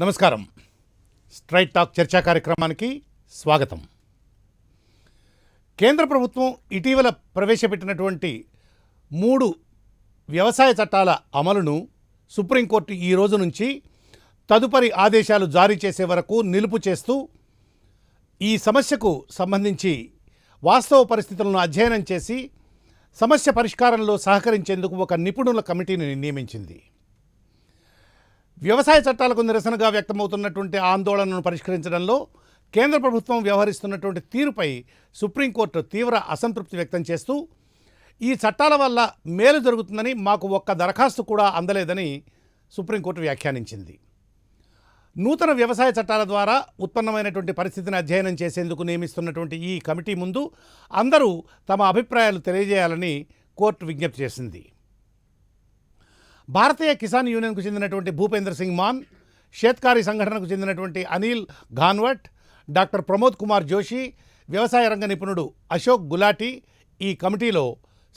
నమస్కారం. Straight talk చర్చా కార్యక్రమానికి స్వాగతం. కేంద్ర ప్రభుత్వం ఇటీవల ప్రవేశపెట్టినటువంటి 3 వ్యవసాయ చట్టాల అమలును సుప్రీంకోర్టు ఈ రోజు నుంచి తదుపరి ఆదేశాలు జారీ చేసే వరకు నిలుపు చేస్తూ ఈ సమస్యకు సంబంధించి వాస్తవ పరిస్థితులను అధ్యయనం చేసి సమస్య పరిష్కారంలో సహకరించేందుకు ఒక నిపుణుల కమిటీని నియమించింది. వ్యవసాయ చట్టాలకు నిరసనగా వ్యక్తమవుతున్నటువంటి ఆందోళనను పరిష్కరించడంలో కేంద్ర ప్రభుత్వం వ్యవహరిస్తున్నటువంటి తీరుపై సుప్రీంకోర్టు తీవ్ర అసంతృప్తి వ్యక్తం చేస్తూ ఈ చట్టాల వల్ల మేలు జరుగుతుందని మాకు ఒక్క దరఖాస్తు కూడా అందలేదని సుప్రీంకోర్టు వ్యాఖ్యానించింది. నూతన వ్యవసాయ చట్టాల ద్వారా ఉత్పన్నమైనటువంటి పరిస్థితిని అధ్యయనం చేసేందుకు నియమిస్తున్నటువంటి ఈ కమిటీ ముందు అందరూ తమ అభిప్రాయాలు తెలియజేయాలని కోర్టు విజ్ఞప్తి చేసింది. భారతీయ కిసాన్ యూనియన్కు చెందినటువంటి భూపేంద్ర సింగ్ మాన్, షేత్కారీ సంఘటనకు చెందినటువంటి అనిల్ ఘాన్వట్, డాక్టర్ ప్రమోద్ కుమార్ జోషి, వ్యవసాయ రంగ నిపుణుడు అశోక్ గులాటి ఈ కమిటీలో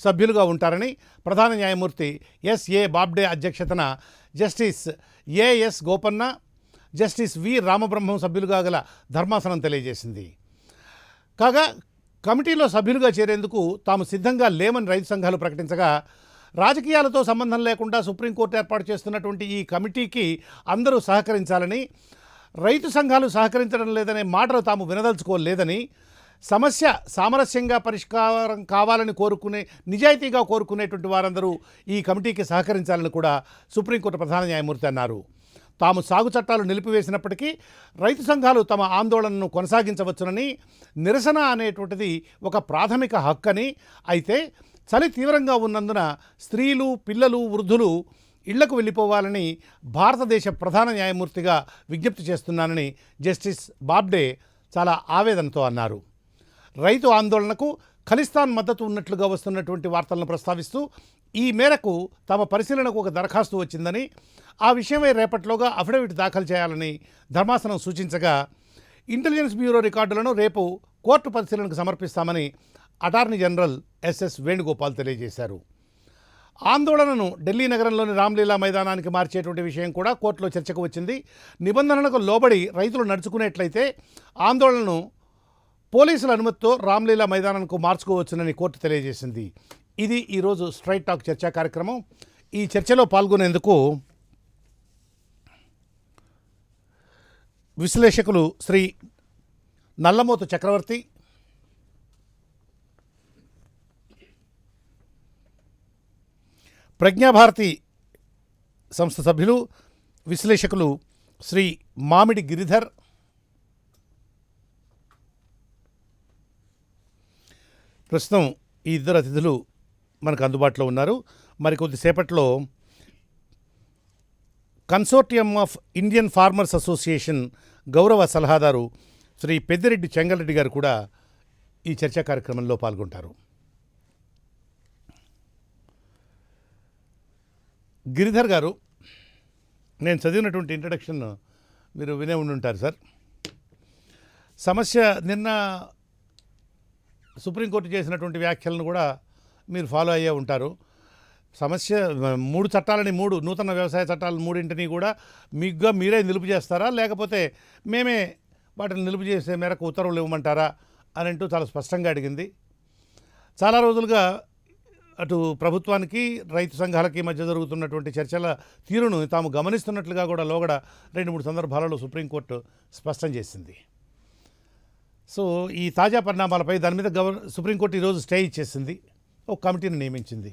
సభ్యులుగా ఉంటారని ప్రధాన న్యాయమూర్తి ఎస్ఏ బాబ్డే అధ్యక్షతన జస్టిస్ ఏఎస్ గోపన్న, జస్టిస్ వి రామబ్రహ్మం సభ్యులుగా గల ధర్మాసనం తెలియజేసింది. కాగా కమిటీలో సభ్యులుగా చేరేందుకు తాము సిద్ధంగా లేమని రైతు సంఘాలు ప్రకటించగా, రాజకీయాలతో సంబంధం లేకుండా సుప్రీంకోర్టు ఏర్పాటు చేస్తున్నటువంటి ఈ కమిటీకి అందరూ సహకరించాలని, రైతు సంఘాలు సహకరించడం లేదనే మాటలు తాము వినదలుచుకోలేదని, సమస్య సామరస్యంగా పరిష్కారం కావాలని నిజాయితీగా కోరుకునేటువంటి వారందరూ ఈ కమిటీకి సహకరించాలని కూడా సుప్రీంకోర్టు ప్రధాన న్యాయమూర్తి అన్నారు. తాము సాగు చట్టాలు నిలిపివేసినప్పటికీ రైతు సంఘాలు తమ ఆందోళనను కొనసాగించవచ్చునని, నిరసన అనేటువంటిది ఒక ప్రాథమిక హక్కని, అయితే చలి తీవ్రంగా ఉన్నందున స్త్రీలు, పిల్లలు, వృద్ధులు ఇళ్లకు వెళ్ళిపోవాలని భారతదేశ ప్రధాన న్యాయమూర్తిగా విజ్ఞప్తి చేస్తున్నానని జస్టిస్ బాబ్డే చాలా ఆవేదనతో అన్నారు. రైతు ఆందోళనకు ఖలిస్తాన్ మద్దతు ఉన్నట్లుగా వస్తున్నటువంటి వార్తలను ప్రస్తావిస్తూ ఈ మేరకు తమ పరిశీలనకు ఒక దరఖాస్తు వచ్చిందని, ఆ విషయమై రేపట్లోగా అఫిడవిట్ దాఖలు చేయాలని ధర్మాసనం సూచించగా, ఇంటెలిజెన్స్ బ్యూరో రికార్డులను రేపు కోర్టు పరిశీలనకు సమర్పిస్తామని అటార్నీ జనరల్ ఎస్ఎస్ వేణుగోపాల్ తెలియజేశారు. ఆందోళనను ఢిల్లీ నగరంలోని రామ్లీలా మైదానానికి మార్చేటువంటి విషయం కూడా కోర్టులో చర్చకు వచ్చింది. నిబంధనలకు లోబడి రైతులు నడుచుకునేట్లయితే ఆందోళనను పోలీసుల అనుమతితో రామ్లీలా మైదానానికి మార్చుకోవచ్చునని కోర్టు తెలియజేసింది. ఇది ఈరోజు స్ట్రైట్ టాక్ చర్చా కార్యక్రమం. ఈ చర్చలో పాల్గొనేందుకు విశ్లేషకులు శ్రీ నల్లమోతు చక్రవర్తి, ప్రజ్ఞాభారతి సంస్థ సభ్యులు విశ్లేషకులు శ్రీ మామిడి గిరిధర్, ప్రస్తుతం ఈ ఇద్దరు అతిథులు మనకు అందుబాటులో ఉన్నారు. మరికొద్దిసేపట్లో consortium of Indian farmers association గౌరవ సలహాదారు శ్రీ పెద్దిరెడ్డి చెంగల్రెడ్డి గారు కూడా ఈ చర్చా కార్యక్రమంలో పాల్గొంటారు. గిరిధర్ గారు, నేను చదివినటువంటి ఇంట్రడక్షన్ మీరు వినే ఉండుంటారు సార్. సమస్య నిన్న సుప్రీంకోర్టు చేసినటువంటి వ్యాఖ్యలను కూడా మీరు ఫాలో అయ్యే ఉంటారు. సమస్య 3 చట్టాలని, 3 నూతన వ్యవసాయ చట్టాలను 3 కూడా మీరే నిలుపు చేస్తారా, లేకపోతే మేమే వాటిని నిలుపు చేసే మేరకు ఉత్తర్వులు ఇవ్వమంటారా అని అంటూ చాలా స్పష్టంగా అడిగింది. చాలా రోజులుగా అటు ప్రభుత్వానికి రైతు సంఘాలకి మధ్య జరుగుతున్నటువంటి చర్చల తీరును తాము గమనిస్తున్నట్లుగా కూడా లోగడ 2-3 సందర్భాలలో సుప్రీంకోర్టు స్పష్టం చేసింది. సో ఈ తాజా పరిణామాలపై దాని మీద సుప్రీంకోర్టు ఈరోజు స్టే ఇచ్చేసింది, ఒక కమిటీని నియమించింది.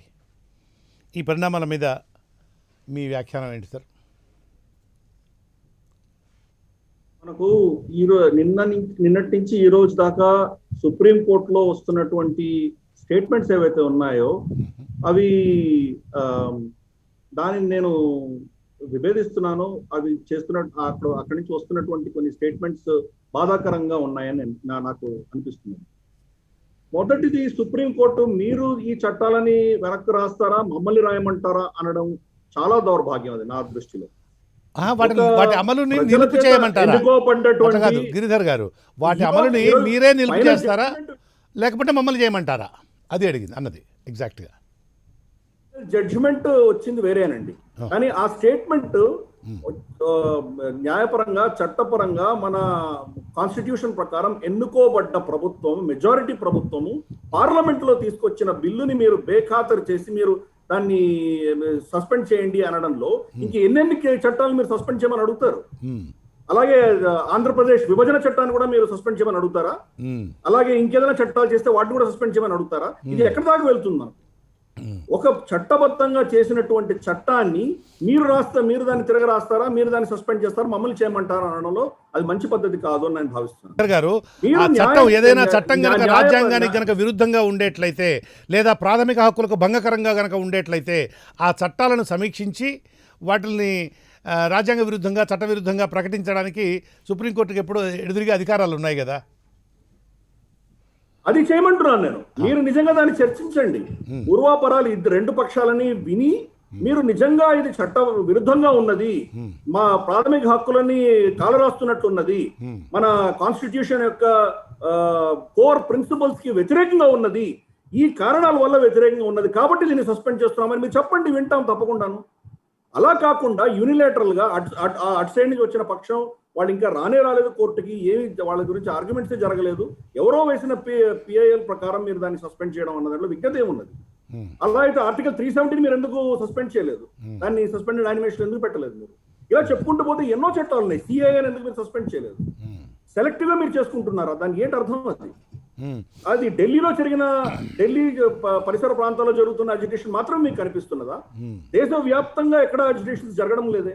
ఈ పరిణామాల మీద మీ వ్యాఖ్యానం ఏంటి సార్? మనకు నిన్నటి నుంచి ఈ రోజు దాకా సుప్రీంకోర్టులో వస్తున్నటువంటి స్టేట్మెంట్స్ ఏవైతే ఉన్నాయో అవి దానిని నేను విభేదిస్తున్నాను. అవి అక్కడి నుంచి వస్తున్నటువంటి కొన్ని స్టేట్మెంట్స్ బాధాకరంగా ఉన్నాయని నాకు అనిపిస్తుంది. మొదటిది, సుప్రీంకోర్టు మీరు ఈ చట్టాలని వెనక్కి రాస్తారా, మమ్మల్ని రాయమంటారా అనడం చాలా దౌర్భాగ్యం. అది నా దృష్టిలో. వాటి అమలుని నిలుపు చేయమంటారా? గిరిధర్ గారు, వాటి అమలుని మీరే నిలుపు చేస్తారా, లేకపోతే మమ్మల్ని చేయమంటారా? అది అడిగింది అన్నది ఎగ్జాక్ట్గా. జడ్జిమెంట్ వచ్చింది వేరేనండి, కానీ ఆ స్టేట్మెంట్ న్యాయపరంగా చట్టపరంగా మన కాన్స్టిట్యూషన్ ప్రకారం ఎన్నుకోబడ్డ ప్రభుత్వం, మెజారిటీ ప్రభుత్వము పార్లమెంట్ లో తీసుకొచ్చిన బిల్లుని మీరు బేఖాతరు చేసి మీరు దాన్ని సస్పెండ్ చేయండి అనడంలో ఇంక ఎన్నెన్ని చట్టాలు మీరు సస్పెండ్ చేయమని అడుగుతారు? అలాగే ఆంధ్రప్రదేశ్ విభజన చట్టాన్ని కూడా మీరు సస్పెండ్ చేయమని అడుగుతారా? అలాగే ఇంకేదైనా చట్టాలు చేస్తే వాటిని కూడా సస్పెండ్ చేయమని అడుగుతారా? ఇది ఎక్కడి దాకా వెళ్తుంది మనకు? ఒక చట్టబద్ధంగా చేసినటువంటి చట్టాన్ని మీరు దాన్ని తిరగ రాస్తారా, మీరు దాన్ని సస్పెండ్ చేస్తారా, మమ్మల్ని చేయమంటారా అనడంలో అది మంచి పద్ధతి కాదు అని నేను భావిస్తున్నాను. గారు ఆ చట్టం ఏదైనా చట్టం కనుక రాజ్యాంగానికి కనుక విరుద్ధంగా ఉండేట్లయితే లేదా ప్రాథమిక హక్కులకు భంగకరంగా కనుక ఉండేట్లయితే ఆ చట్టాలను సమీక్షించి వాటిని రాజ్యాంగ విరుద్ధంగా చట్ట విరుద్ధంగా ప్రకటించడానికి సుప్రీంకోర్టుకి ఎప్పుడు ఎదురుగా అధికారాలు ఉన్నాయి కదా. అది చేయమంటున్నాను నేను. మీరు నిజంగా దాన్ని చర్చించండి. పూర్వాపరాలు రెండు పక్షాలని విని మీరు నిజంగా ఇది చట్ట విరుద్ధంగా ఉన్నది, మా ప్రాథమిక హక్కులని కాలరాస్తున్నట్టున్నది, మన కాన్స్టిట్యూషన్ యొక్క కోర్ ప్రిన్సిపల్స్ కి వ్యతిరేకంగా ఉన్నది, ఈ కారణాల వల్ల వ్యతిరేకంగా ఉన్నది కాబట్టి దీన్ని సస్పెండ్ చేస్తున్నామని మీరు చెప్పండి, వింటాం తప్పకుండాను. అలా కాకుండా యూనిలేటరల్ గా అటు సైడ్ నుంచి వచ్చిన పక్షం వాళ్ళు ఇంకా రాలేదు కోర్టుకి, ఏమి వాళ్ళ గురించి ఆర్గ్యుమెంట్సే జరగలేదు, ఎవరో వేసిన పిఐఎల్ ప్రకారం మీరు దాన్ని సస్పెండ్ చేయడం అన్న దాంట్లో విజ్ఞత ఏమున్నది? అలా అయితే ఆర్టికల్ 370 మీరు ఎందుకు సస్పెండ్ చేయలేదు? దాన్ని సస్పెండెడ్ యానిమేషన్ ఎందుకు పెట్టలేదు? మీరు ఇలా చెప్పుకుంటూ పోతే ఎన్నో చట్టాలు ఉన్నాయి. సిఐఏని ఎందుకు మీరు సస్పెండ్ చేయలేదు? సెలెక్టివ్ గా మీరు చేసుకుంటున్నారా? దానికి ఏంటి అర్థం? అది ఢిల్లీలో జరిగిన ఢిల్లీ పరిసర ప్రాంతాల్లో జరుగుతున్న అజిటేషన్ మాత్రం మీకు కనిపిస్తున్నదా? దేశవ్యాప్తంగా ఎక్కడ అజిటేషన్స్ జరగడం లేదే.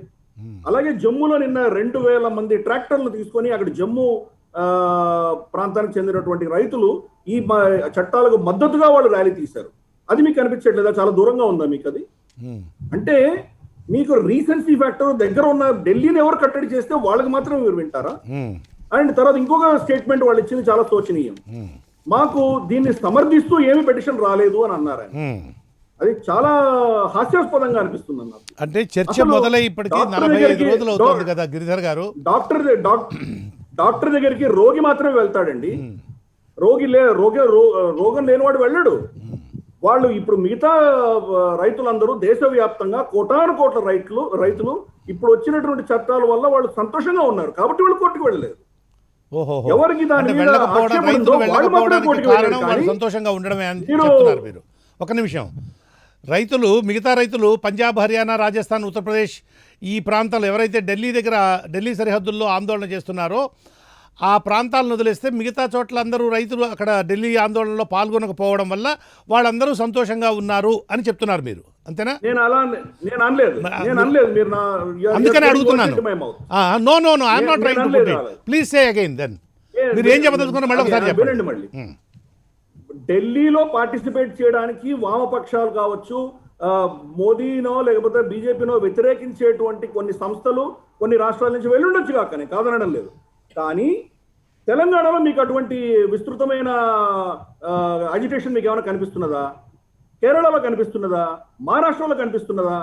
అలాగే జమ్మూలో నిన్న 2000 మంది ట్రాక్టర్లు తీసుకొని అక్కడ జమ్మూ ప్రాంతానికి చెందినటువంటి రైతులు ఈ చట్టాలకు మద్దతుగా వాళ్ళు ర్యాలీ తీశారు. అది మీకు కనిపించట్లేదా? చాలా దూరంగా ఉందా మీకు అది? అంటే మీకు రీసెన్సీ ఫ్యాక్టర్ దగ్గర ఉన్న ఢిల్లీని ఎవరు కట్టడి చేస్తే వాళ్ళకి మాత్రం మీరు వింటారా? అండ్ తర్వాత ఇంకొక స్టేట్మెంట్ వాళ్ళు ఇచ్చింది చాలా శోచనీయం. మాకు దీన్ని సమర్థిస్తూ ఏమి పిటిషన్ రాలేదు అని అన్నారు ఆయన. అది చాలా హాస్యాస్పదంగా అనిపిస్తుంది అన్నారు. అంటే చర్చ మొదలై ఇప్పటికీ 45 రోజులు అవుతుంది కదా గిరిధర్ గారు. డాక్టర్ దగ్గరికి రోగి మాత్రమే వెళ్తాడండి. రోగం లేనివాడు వెళ్ళడు. వాళ్ళు ఇప్పుడు మిగతా రైతులందరూ దేశవ్యాప్తంగా కోటాను కోట్ల రైతులు ఇప్పుడు వచ్చినటువంటి చట్టాల వల్ల వాళ్ళు సంతోషంగా ఉన్నారు కాబట్టి వాళ్ళు కోర్టుకు వెళ్ళలేదు. ఎవరికి దాని మీద సంతోషంగా ఉండడమే అని చెప్తున్నారు మీరు. ఒక నిమిషం, మిగతా రైతులు పంజాబ్, హర్యానా, రాజస్థాన్, ఉత్తరప్రదేశ్ ఈ ప్రాంతాలు ఎవరైతే ఢిల్లీ సరిహద్దుల్లో ఆందోళన చేస్తున్నారో ఆ ప్రాంతాలను వదిలేస్తే మిగతా చోట్ల అందరూ రైతులు అక్కడ ఢిల్లీ ఆందోళనలో పాల్గొనకపోవడం వల్ల వాళ్ళందరూ సంతోషంగా ఉన్నారు అని చెప్తున్నారు మీరు, అంతేనా? అందుకనే అడుగుతున్నాను. No I'm not trying to put it. Please say again then. మీరు ఏం చెప్పదలుచుకున్నా మళ్ళీ ఒకసారి చెప్పండి. ఢిల్లీలో పార్టిసిపేట్ చేయడానికి వామపక్షాలు కావచ్చు, మోదీనో లేకపోతే బీజేపీనో వ్యతిరేకించేటువంటి కొన్ని సంస్థలు కొన్ని రాష్ట్రాల నుంచి వెళ్ళుండొచ్చు కాకనే కాదనడం లేదు. కానీ తెలంగాణలో మీకు అటువంటి విస్తృతమైన అజిటేషన్ మీకు ఏమైనా కనిపిస్తున్నదా? కేరళలో కనిపిస్తున్నదా? మహారాష్ట్రలో కనిపిస్తున్నదా?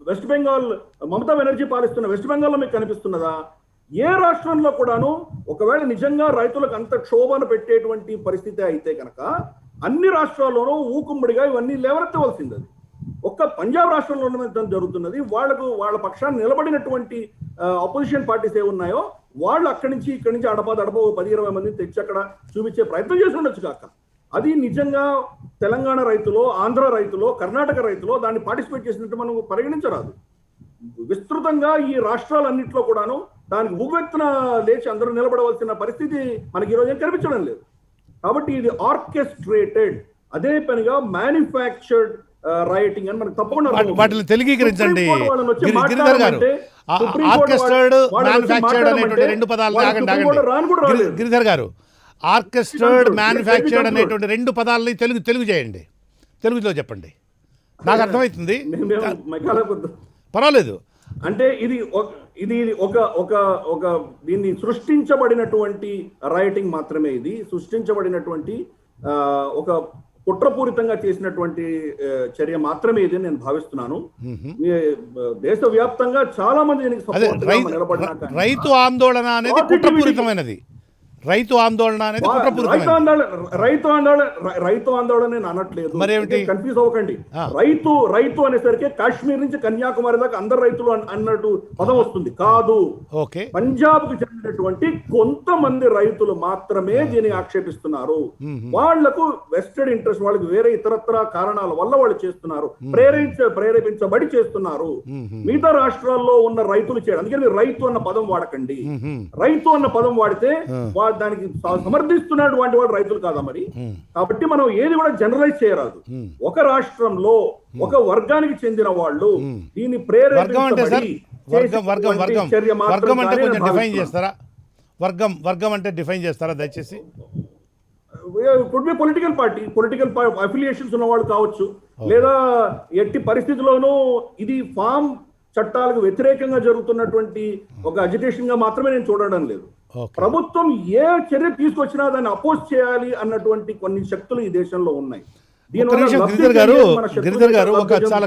వెస్ట్ బెంగాల్ మమతా బెనర్జీ పాలిస్తున్న వెస్ట్ బెంగాల్లో మీకు కనిపిస్తున్నదా? ఏ రాష్ట్రంలో కూడాను ఒకవేళ నిజంగా రైతులకు అంత క్షోభను పెట్టేటువంటి పరిస్థితి అయితే కనుక అన్ని రాష్ట్రాల్లోనూ ఊకుమ్మడిగా ఇవన్నీ లేవనెత్తవలసింది. అది ఒక్క పంజాబ్ రాష్ట్రంలో జరుగుతున్నది. వాళ్ళ పక్షాన్ని నిలబడినటువంటి అపోజిషన్ పార్టీస్ ఏ ఉన్నాయో వాళ్ళు అక్కడి నుంచి ఇక్కడి నుంచి అడప 10-20 మందిని తెచ్చి అక్కడ చూపించే ప్రయత్నం చేసి ఉండొచ్చు కాక. అది నిజంగా తెలంగాణ రైతులో, ఆంధ్ర రైతులో, కర్ణాటక రైతులో దాన్ని పార్టిసిపేట్ చేసినట్టు మనం పరిగణించరాదు. విస్తృతంగా ఈ రాష్ట్రాలన్నింటిలో కూడాను దానికి ఉవ్వెత్తున లేచి అందరూ నిలబడవలసిన పరిస్థితి మనకి ఈరోజు ఏం కనిపించడం లేదు. కాబట్టి ఇది ఆర్కెస్ట్రేటెడ్, అదే పనిగా మ్యానుఫ్యాక్చర్డ్ రైటింగ్ అని మనకు తప్పకుండా వాటిని తెలుగీకరించండి గిరిధర్ గారు. ఆర్కెస్ట్రేటెడ్, మ్యానుఫ్యాక్చర్డ్ అనేటువంటి రెండు పదాలను ఆగండి గిరిధర్ గారు. ఆర్కెస్ట్రేటెడ్, మ్యానుఫ్యాక్చర్డ్ అనేటువంటి రెండు పదాలని తెలుగు చేయండి, తెలుగులో చెప్పండి, నాకు అర్థమవుతుంది. పర్వాలేదు. అంటే ఇది ఒక దీన్ని సృష్టించబడినటువంటి రైటింగ్ మాత్రమే. ఇది సృష్టించబడినటువంటి ఒక కుట్రపూరితంగా చేసినటువంటి చర్య మాత్రమే ఇది నేను భావిస్తున్నాను. దేశవ్యాప్తంగా చాలా మంది రైతు ఆందోళన అనేది కుట్రపూరితమైనది. రైతు ఆందోళన అనేది రైతు కుట్రపూరితమైనది. రైతు ఆందోళన నేను అనట్లేదు, మరేమిటి? కన్ఫ్యూజ్ అవ్వకండి. రైతు అనేసరికి కాశ్మీర్ నుంచి కన్యాకుమారి దాకా అందరు రైతులు అన్నట్టు పదం వస్తుంది. కాదు, ఓకే, పంజాబ్ కు చెందినటువంటి కొంతమంది రైతులు మాత్రమే దీన్ని ఆక్షేపిస్తున్నారు. వాళ్లకు వెస్టెడ్ ఇంట్రెస్ట్, వాళ్ళకి వేరే ఇతరత్ర కారణాల వల్ల వాళ్ళు చేస్తున్నారు, ప్రేరేపించబడి చేస్తున్నారు. మిగతా రాష్ట్రాల్లో ఉన్న రైతులు చేయడం, అందుకని రైతు అన్న పదం వాడకండి. రైతు అన్న పదం వాడితే దానికి సమర్థిస్తున్నటువంటి వాళ్ళు రైతులు కాదా మరి? కాబట్టి మనం ఏది కూడా జనరలైజ్ చేయరాదు. ఒక రాష్ట్రంలో ఒక వర్గానికి చెందిన వాళ్ళు దీన్ని ప్రేరేపించబడి వర్గం అంటే కొంచెం డిఫైన్ చేస్తారా? వర్గం అంటే డిఫైన్ చేస్తారా దయచేసి? కుడ్ బి పొలిటికల్ అఫిలియేషన్స్ ఉన్న వాళ్ళు కావచ్చు, లేదా ఎట్టి పరిస్థితుల్లోనూ ఇది ఫామ్ చట్టాలకు వ్యతిరేకంగా జరుగుతున్నటువంటి ఒక అజిటేషన్ గా మాత్రమే నేను చూడడం లేదు. ప్రభుత్వం ఏ చర్య తీసుకొచ్చినా దాన్ని అపోజ్ చేయాలి అన్నటువంటి కొన్ని శక్తులు ఈ దేశంలో ఉన్నాయి. గిరిధర్ గారు ఒక చాలా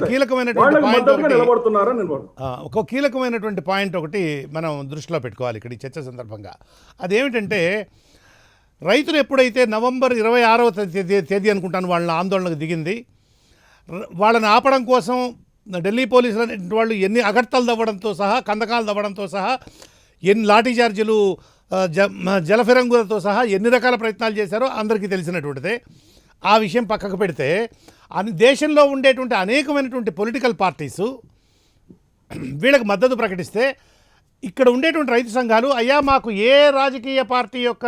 కీలకమైనటువంటి పాయింట్ ఒకటి మనం దృష్టిలో పెట్టుకోవాలి ఇక్కడ ఈ చర్చ సందర్భంగా. అదేమిటంటే, రైతులు ఎప్పుడైతే నవంబర్ 26వ తేదీ అనుకుంటాను వాళ్ళ ఆందోళనకు దిగింది, వాళ్ళని ఆపడం కోసం ఢిల్లీ పోలీసులు అనేటువంటి వాళ్ళు ఎన్ని అగర్తలు తవ్వడంతో సహా, కందకాలు తవ్వడంతో సహా, ఎన్ని లాఠీ చార్జీలు, జలఫిరంగులతో సహా ఎన్ని రకాల ప్రయత్నాలు చేశారో అందరికీ తెలిసినటువంటిదే. ఆ విషయం పక్కకు పెడితే దేశంలో ఉండేటువంటి అనేకమైనటువంటి పొలిటికల్ పార్టీసు వీళ్ళకి మద్దతు ప్రకటిస్తే, ఇక్కడ ఉండేటువంటి రైతు సంఘాలు అయ్యా మాకు ఏ రాజకీయ పార్టీ యొక్క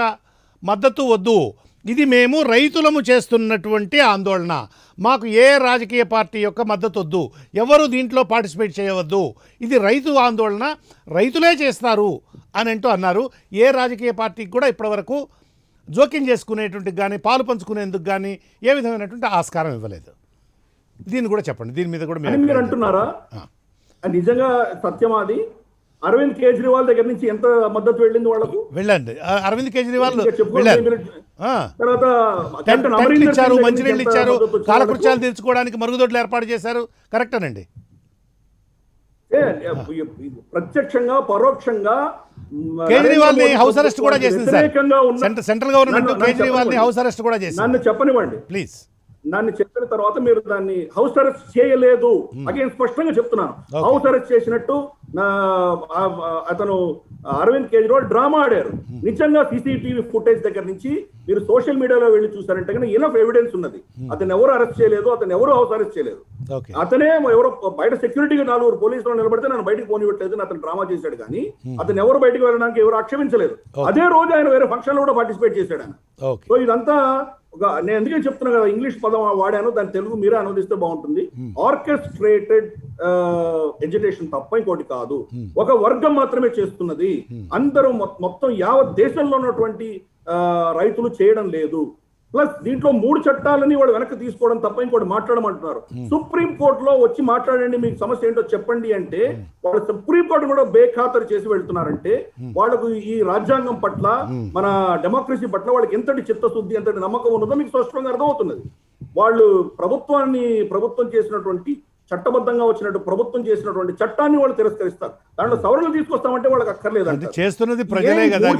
మద్దతు వద్దు, ఇది మేము రైతులము చేస్తున్నటువంటి ఆందోళన, మాకు ఏ రాజకీయ పార్టీ యొక్క మద్దతు వద్దు, ఎవరు దీంట్లో పార్టిసిపేట్ చేయవద్దు, ఇది రైతు ఆందోళన, రైతులే చేస్తారు అని అంటూ అన్నారు. ఏ రాజకీయ పార్టీకి కూడా ఇప్పటివరకు జోక్యం చేసుకునేటువంటికి కానీ, పాలు పంచుకునేందుకు కానీ ఏ విధమైనటువంటి ఆస్కారం ఇవ్వలేదు. దీన్ని కూడా చెప్పండి, దీని మీద కూడా మీరు అంటున్నారా? నిజంగా సత్యమాది అరవింద్ కేజ్రీవాల్ దగ్గర నుంచి ఎంత మద్దతు వెళ్ళింది వాళ్ళకు? వెళ్ళండి, అరవింద్ కేజ్రీవాల్ ఇచ్చారు, మంచినీళ్ళు ఇచ్చారు, కాలకృత్యాలు తీర్చుకోవడానికి మరుగుదొడ్లు ఏర్పాటు చేశారు. కరెక్టేనండి. ప్రత్యక్షంగా పరోక్షంగా కేజ్రీవాల్ ని హౌస్ అరెస్ట్ కూడా చేసింది సార్. సెంట్రల్ గవర్నమెంట్ కేజ్రీవాల్ ని హౌస్ అరెస్ట్ కూడా చేసింది. నన్ను చెప్పనివ్వండి ప్లీజ్. నన్ను చెప్పిన తర్వాత మీరు దాన్ని హౌస్ అరెస్ట్ చేయలేదు, అగైన్ స్పష్టంగా చెప్తున్నాను. హౌస్ అరెస్ట్ చేసినట్టు అతను అరవింద్ కేజ్రీవాల్ డ్రామా ఆడారు. నిజంగా సీసీటీవీ ఫుటేజ్ దగ్గర నుంచి మీరు సోషల్ మీడియాలో వెళ్ళి చూసారంటే కానీ ఎనఫ్ ఎవిడెన్స్ ఉన్నది. అతను ఎవరు అరెస్ట్ చేయలేదు, అతను ఎవరు హౌస్ అరెస్ట్ చేయలేదు. అతనే ఎవరో బయట సెక్యూరిటీగా 4 పోలీసులు నిలబడితే నన్ను బయటకు పోనివ్వట్లేదు అతను డ్రామా చేశాడు, కానీ అతను ఎవరు బయటకు వెళ్ళడానికి ఎవరు ఆక్షేపించలేదు. అదే రోజు ఆయన వేరే ఫంక్షన్ లో కూడా పార్టిసిపేట్ చేశాడు ఆయన. సో ఇదంతా నేను ఎందుకని చెప్తున్నా కదా, ఇంగ్లీష్ పదం వాడాను, దాని తెలుగు మీరే అనువదిస్తే బాగుంటుంది. ఆర్కెస్ట్రేటెడ్ ఎడ్యుకేషన్ తప్ప ఇంకోటి కాదు. ఒక వర్గం మాత్రమే చేస్తున్నది, అందరూ మొత్తం యావత్ దేశంలో ఉన్నటువంటి రైతులు చేయడం లేదు. ప్లస్ దీంట్లో 3 చట్టాలని వాళ్ళు వెనక్కి తీసుకోవడం తప్ప ఇంకోటి మాట్లాడమంటున్నారు. సుప్రీం కోర్టులో వచ్చి మాట్లాడండి, మీకు సమస్య ఏంటో చెప్పండి అంటే వాళ్ళు సుప్రీం కోర్టు కూడా బేఖాతరు చేసి వెళ్తున్నారంటే వాళ్ళకు ఈ రాజ్యాంగం పట్ల, మన డెమోక్రసీ పట్ల వాళ్ళకి ఎంతటి చిత్తశుద్ధి, ఎంతటి నమ్మకం ఉన్నదో మీకు స్పష్టంగా అర్థమవుతున్నది. వాళ్ళు ప్రభుత్వం చేసినటువంటి చట్టబద్ధంగా వచ్చినట్టు ప్రభుత్వం చేసినటువంటి చట్టాన్ని వాళ్ళు తిరస్కరిస్తారు. దాంట్లో సవరణలు తీసుకొస్తామంటే వాళ్ళకి అక్కర్లేదు. చేస్తున్నది ప్రజలే కదా.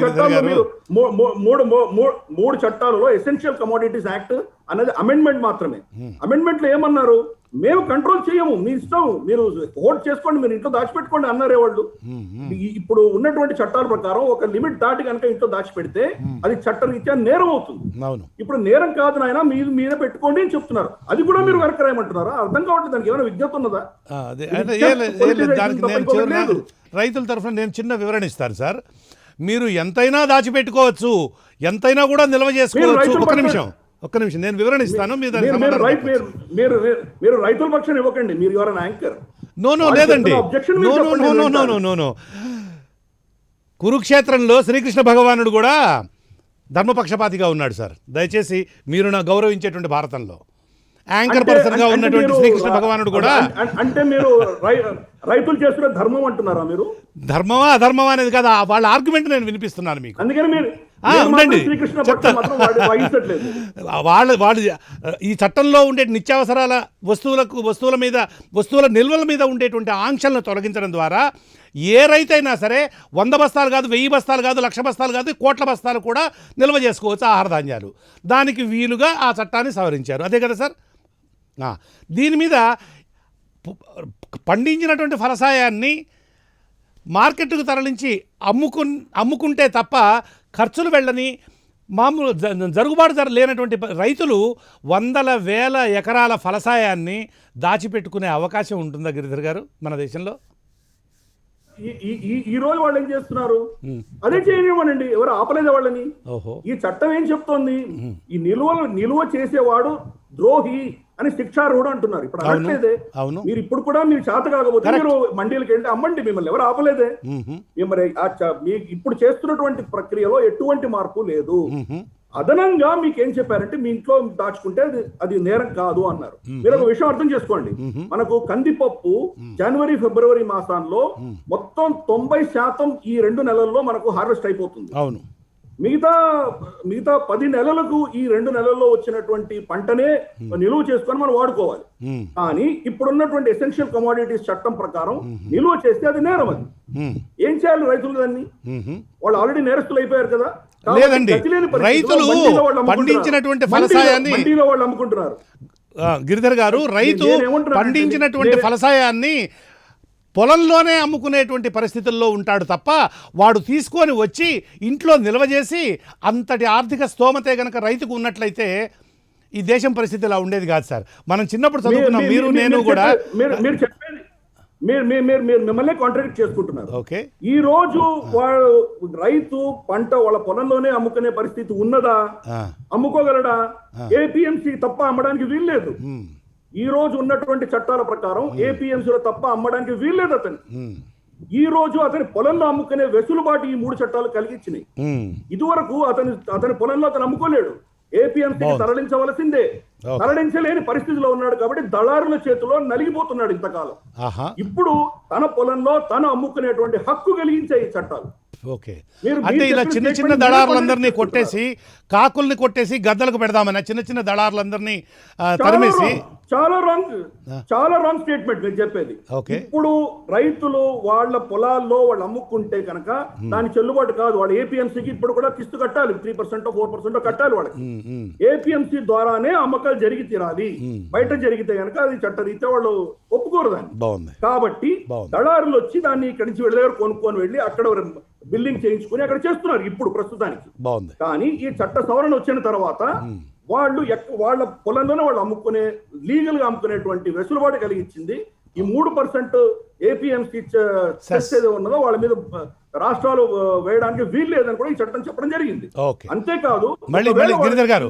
మూడు చట్టాలలో ఎసెన్షియల్ కమోడిటీస్ యాక్ట్ అనేది అమెండ్మెంట్ మాత్రమే. అమెండ్మెంట్ లో ఏమన్నారు, మేము కంట్రోల్ చేయము, మీ ఇష్టం, మీరు ఓట్ చేసుకోండి, మీరు ఇంట్లో దాచిపెట్టుకోండి అన్నారే వాళ్ళు. ఇప్పుడు ఉన్నటువంటి చట్టాల ప్రకారం ఒక లిమిట్ దాటి కనుక ఇంట్లో దాచిపెడితే అది చట్టరీత్యా నేరం అవుతుంది. ఇప్పుడు నేరం కాదు నాయన, మీరు మీరే పెట్టుకోండి అని చెప్తున్నారు. అది కూడా మీరు వెనక రాయమంటున్నారా? అర్థం కావట్లేదు. దానికి ఏమైనా విజ్ఞత ఉన్నదా? రైతుల తరఫున నేను చిన్న వివరణ ఇస్తాను సార్. మీరు ఎంతైనా దాచిపెట్టుకోవచ్చు, ఎంతైనా కూడా నిల్వ చేసుకోవచ్చు. ఒక్క నిమిషం నేను వివరణ ఇస్తాను. మీరు రైతుల పక్షాన్ని ఇవ్వకండి, మీరు ఎవరైనా యాంకర్. నో లేదండి, నో. కురుక్షేత్రంలో శ్రీకృష్ణ భగవానుడు కూడా ధర్మపక్షపాతిగా ఉన్నాడు సార్. దయచేసి మీరు నా గౌరవించేటువంటి భారతంలో యాంకర్ పర్సన్ గా ఉన్నటువంటి శ్రీకృష్ణ భగవానుడు కూడా. అంటే మీరు రైతులు చేస్తున్న ధర్మం అంటున్నారా? మీరు ధర్మమా అధర్మమా అనేది కదా వాళ్ళ ఆర్గ్యుమెంట్ నేను వినిపిస్తున్నాను మీకు. అందుకని నేను మాత్రం ఉండండి శ్రీకృష్ణ చెప్తా. పక్షం మాత్రం వహించట్లేదు. వాళ్ళు ఈ చట్టంలో ఉండే నిత్యావసరాల వస్తువుల నిల్వల మీద ఉండేటువంటి ఆంక్షలను తొలగించడం ద్వారా ఏ రైతైనా సరే 100 బస్తాలు కాదు, 1000 బస్తాలు కాదు, 1,00,000 బస్తాలు కాదు, కోట్ల బస్తాలు కూడా నిల్వ చేసుకోవచ్చు ఆహార ధాన్యాలు. దానికి వీలుగా ఆ చట్టాన్ని సవరించారు. అదే కదా సార్? దీని మీద పండించినటువంటి ఫలసాయాన్ని మార్కెట్కు తరలించి అమ్ముకుంటే తప్ప ఖర్చులు వెళ్ళని మామూలు జరుగుబాటు లేనటువంటి రైతులు వందల వేల ఎకరాల ఫలసాయాన్ని దాచిపెట్టుకునే అవకాశం ఉంటుందా గిరిధర్ గారు మన దేశంలో? ఈ రోజు వాళ్ళు ఏం చేస్తున్నారు? అదే చేయనివ్వనండి, ఎవరు ఆపలేదు వాళ్ళని. ఈ చట్టం ఏం చెప్తోంది? ఈ నిల్వ చేసేవాడు ద్రోహి అని శిక్షార్హుడు అంటున్నారు. ఇప్పుడు అనట్లేదే. మీరు ఇప్పుడు కూడా మీరు చేత కాకపోతే మీరు మండీలకు వెళ్ళి అమ్మండి, మిమ్మల్ని ఎవరు ఆపలేదే. మరి ఇప్పుడు చేస్తున్నటువంటి ప్రక్రియలో ఎటువంటి మార్పు లేదు. అదనంగా మీకు ఏం చెప్పారంటే మీ ఇంట్లో దాచుకుంటే అది నేరం కాదు అన్నారు. మీరు ఒక విషయం అర్థం చేసుకోండి, మనకు కందిపప్పు జనవరి ఫిబ్రవరి మాసాల్లో మొత్తం 90% ఈ 2 నెలల్లో మనకు హార్వెస్ట్ అయిపోతుంది. అవును. మిగతా 10 నెలలకు ఈ 2 నెలల్లో వచ్చినటువంటి పంటనే నిలువ చేసుకొని మనం వాడుకోవాలి. కానీ ఇప్పుడున్నటువంటి ఎసెన్షియల్ కమోడిటీస్ చట్టం ప్రకారం నిలువ చేస్తే అది నేరం. అది ఏం చేయాలి రైతులు? దాన్ని వాళ్ళు ఆల్రెడీ నేరస్తులు అయిపోయారు కదా. లేదండి, రైతులు పండించినటువంటి ఫలసాయాన్ని మండీలో వాళ్ళు అమ్ముకుంటున్నారు. గిరిధర్ గారు, రైతు పండించినటువంటి ఫలసాయాన్ని పొలంలోనే అమ్ముకునేటువంటి పరిస్థితుల్లో ఉంటాడు తప్ప వాడు తీసుకొని వచ్చి ఇంట్లో నిల్వ చేసి అంతటి ఆర్థిక స్తోమతే గనక రైతుకు ఉన్నట్లయితే ఈ దేశం పరిస్థితి ఇలా ఉండేది కాదు సార్. మనం చిన్నప్పుడు చదువుకున్నాం, మీరు నేను కూడా. మీరు చెప్పేది మీరు మిమ్మల్ని కాంట్రాడిక్ట్ చేసుకుంటున్నారు. ఓకే, ఈ రోజు వాడు రైతు పంట వాళ్ళ పొలంలోనే అమ్ముకునే పరిస్థితి ఉన్నదా? అమ్ముకోగలడా? ఏపీఎంసీ తప్ప అమ్మడానికి వీల్లేదు. ఈ రోజు ఉన్నటువంటి చట్టాల ప్రకారం ఏపీఎంసీలో తప్ప అమ్మడానికి వీల్లేదు అతను. ఈ రోజు అతని పొలంలో అమ్ముకునే వెసులుబాటు ఈ 3 చట్టాలు కలిగించినాయి. ఇదివరకు అతని పొలంలో అతను అమ్ముకోలేడు, ఏపీఎంసీకి తరలించవలసిందే. తరలించలేని పరిస్థితిలో ఉన్నాడు కాబట్టి దళారుల చేతిలో నలిగిపోతున్నాడు ఇంతకాలం. ఇప్పుడు తన పొలంలో తను అమ్ముకునేటువంటి హక్కు కలిగించే ఈ చట్టాలు. ఓకే, అంటే ఇలా చిన్న చిన్న దళారులందరినీ కొట్టేసి, కాకుల్ని కొట్టేసి గద్దలకు పెడదామని చిన్న దళారులందరినీ తరిమేసి చాలా రాంగ్ స్టేట్మెంట్ మీరు చెప్పేది. ఇప్పుడు రైతులు వాళ్ళ పొలాల్లో వాళ్ళు అమ్ముకుంటే కనుక దాని చెల్లుబాటు కాదు. వాళ్ళు ఏపీఎంసీకి ఇప్పుడు కూడా కిస్తు కట్టాలి, 3% 4% కట్టాలి వాళ్ళకి. ఏపీఎంసీ ద్వారానే అమ్మకాలు జరిగి తీరాలి. బయట జరిగితే కనుక అది చట్టరీత్యా వాళ్ళు ఒప్పుకోరు దాన్ని. కాబట్టి దళారులు వచ్చి దాన్ని ఇక్కడి నుంచి వెళ్ళి దగ్గర కొనుక్కొని వెళ్ళి అక్కడ బిల్డింగ్ చేయించుకుని అక్కడ చేస్తున్నారు ఇప్పుడు ప్రస్తుతానికి. కానీ ఈ చట్ట సవరణ వచ్చిన తర్వాత వాళ్ళు వాళ్ళ పొలంలోనే వాళ్ళు అమ్ముకునే లీగల్ గా అమ్ముకునేటువంటి వెసులుబాటు కలిగించింది. ఈ 3% ఏపీఎంసీ ఏదో ఉన్నదో వాళ్ళ మీద రాష్ట్రాలు వేయడానికి వీలు లేదని కూడా ఈ చట్టం చెప్పడం జరిగింది. అంతేకాదు, మళ్ళీ గిరిధర్ గారు